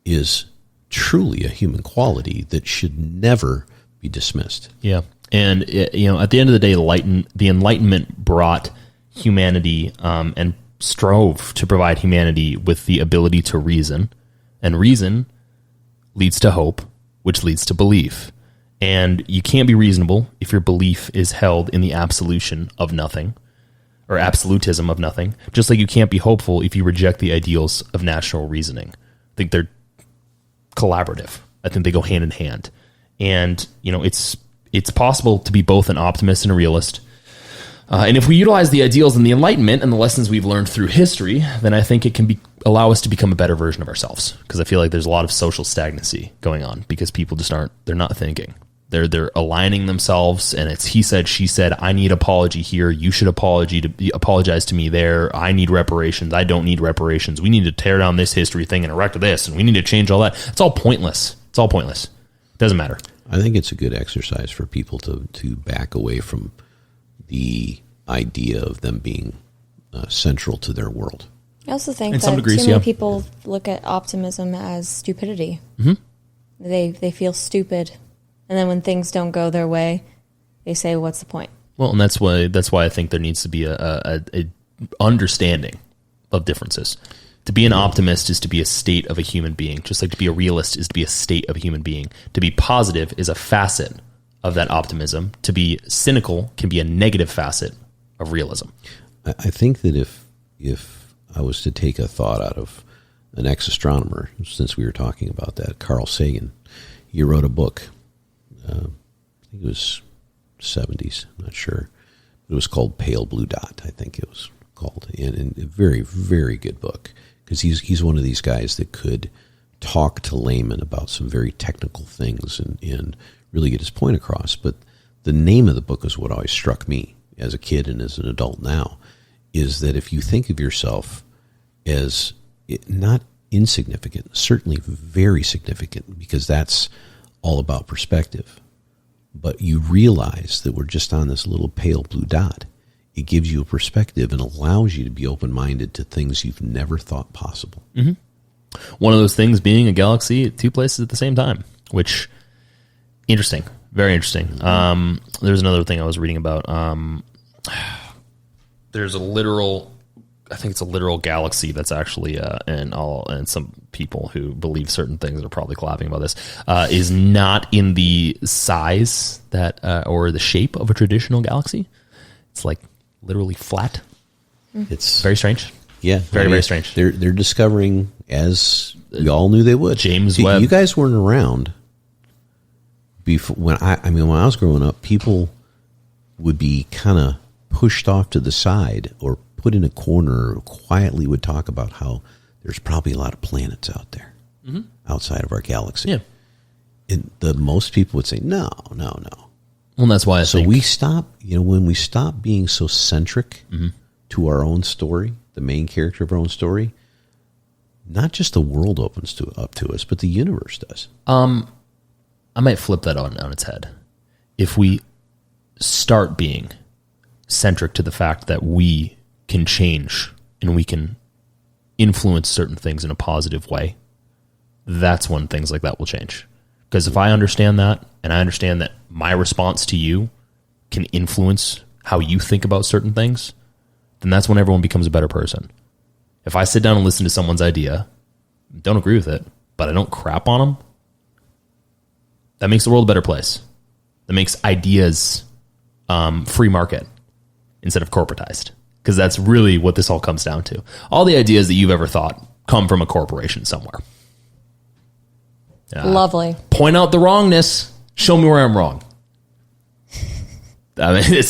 is truly a human quality that should never be dismissed. Yeah. And, at the end of the day, the Enlightenment brought humanity and strove to provide humanity with the ability to reason. And reason leads to hope, which leads to belief. And you can't be reasonable if your belief is held in the absolution of nothing, or absolutism of nothing, just like you can't be hopeful if you reject the ideals of natural reasoning. I think they're collaborative. I think they go hand in hand. And, it's possible to be both an optimist and a realist. And if we utilize the ideals in the Enlightenment and the lessons we've learned through history, then I think it can allow us to become a better version of ourselves. Because I feel like there's a lot of social stagnancy going on because people just they're not thinking. They're aligning themselves, and it's he said, she said, I need apology here. You should apologize to me there. I need reparations. I don't need reparations. We need to tear down this history thing and erect this, and we need to change all that. It's all pointless. It's all pointless. It doesn't matter. I think it's a good exercise for people to back away from the idea of them being central to their world. I also think In that some degrees, too many yeah. people look at optimism as stupidity. They feel stupid. And then when things don't go their way, they say, what's the point? Well, and that's why I think there needs to be a understanding of differences. To be an optimist is to be a state of a human being, just like to be a realist is to be a state of a human being. To be positive is a facet of that optimism. To be cynical can be a negative facet of realism. I think that if I was to take a thought out of an ex-astronomer, since we were talking about that, Carl Sagan, he wrote a book. I think it was 70s, I'm not sure. It was called Pale Blue Dot, I think it was called. And a very, very good book, because he's one of these guys that could talk to laymen about some very technical things and really get his point across. But the name of the book is what always struck me as a kid and as an adult now, is that if you think of yourself as not insignificant, certainly very significant, because that's all about perspective, but you realize that we're just on this little pale blue dot, it gives you a perspective and allows you to be open-minded to things you've never thought possible. One of those things being a galaxy at two places at the same time, which, interesting, Very interesting. There's another thing I was reading about. There's a literal, I think it's a literal galaxy that's actually, and some people who believe certain things are probably clapping about this, is not in the size that, or the shape of a traditional galaxy. It's like literally flat. It's very strange. Yeah. Very strange. They're discovering, as we all knew they would. James See, Webb. You guys weren't around before when when I was growing up, people would be kind of pushed off to the side or put in a corner, or quietly would talk about how there's probably a lot of planets out there outside of our galaxy. Yeah. And most people would say, no. Well, that's why I think we stop, when we stop being so centric to our own story, the main character of our own story, not just the world opens up to us, but the universe does. I might flip that on its head. If we start being centric to the fact that we can change and we can influence certain things in a positive way, that's when things like that will change. Because if I understand that, and I understand that my response to you can influence how you think about certain things, then that's when everyone becomes a better person. If I sit down and listen to someone's idea, don't agree with it, but I don't crap on them, that makes the world a better place. That makes ideas free market instead of corporatized. Because that's really what this all comes down to. All the ideas that you've ever thought come from a corporation somewhere. Lovely. Point out the wrongness. Show me where I'm wrong. I mean,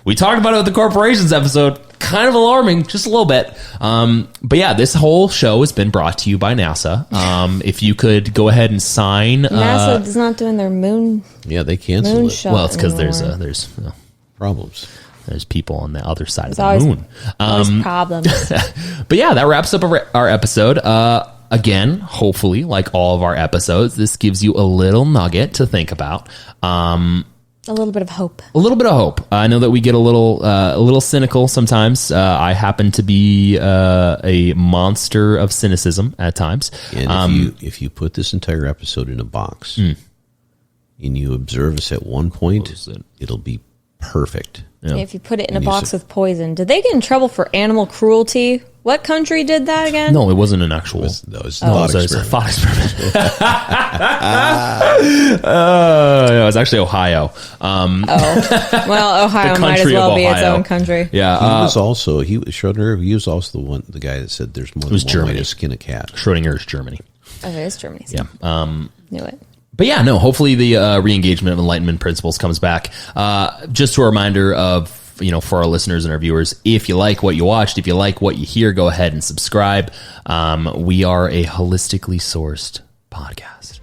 we talked about it with the corporations episode. Kind of alarming, just a little bit. But yeah, this whole show has been brought to you by NASA. If you could go ahead and sign. NASA is not doing their moon. Yeah, they canceled it. Well, it's because there's Problems. There's people on the other side There's of the moon. Always problems. But yeah, that wraps up our episode. Again, hopefully, like all of our episodes, this gives you a little nugget to think about. A little bit of hope. A little bit of hope. I know that we get a little cynical sometimes. I happen to be a monster of cynicism at times. And if you put this entire episode in a box and you observe us at one point, it'll be perfect. Yeah. If you put it in a box with poison. Did they get in trouble for animal cruelty? What country did that again? No, it wasn't an actual. It was a thought experiment. It was actually Ohio. Well, Ohio might as well be its own country. Yeah, Schrodinger. He was also the guy that said there's more than one way to skin a cat. Schrodinger is Germany. Oh, it is Germany. Yeah. Knew it. But yeah, no, hopefully the re-engagement of Enlightenment principles comes back. Just a reminder of, for our listeners and our viewers, if you like what you watched, if you like what you hear, go ahead and subscribe. We are a holistically sourced podcast.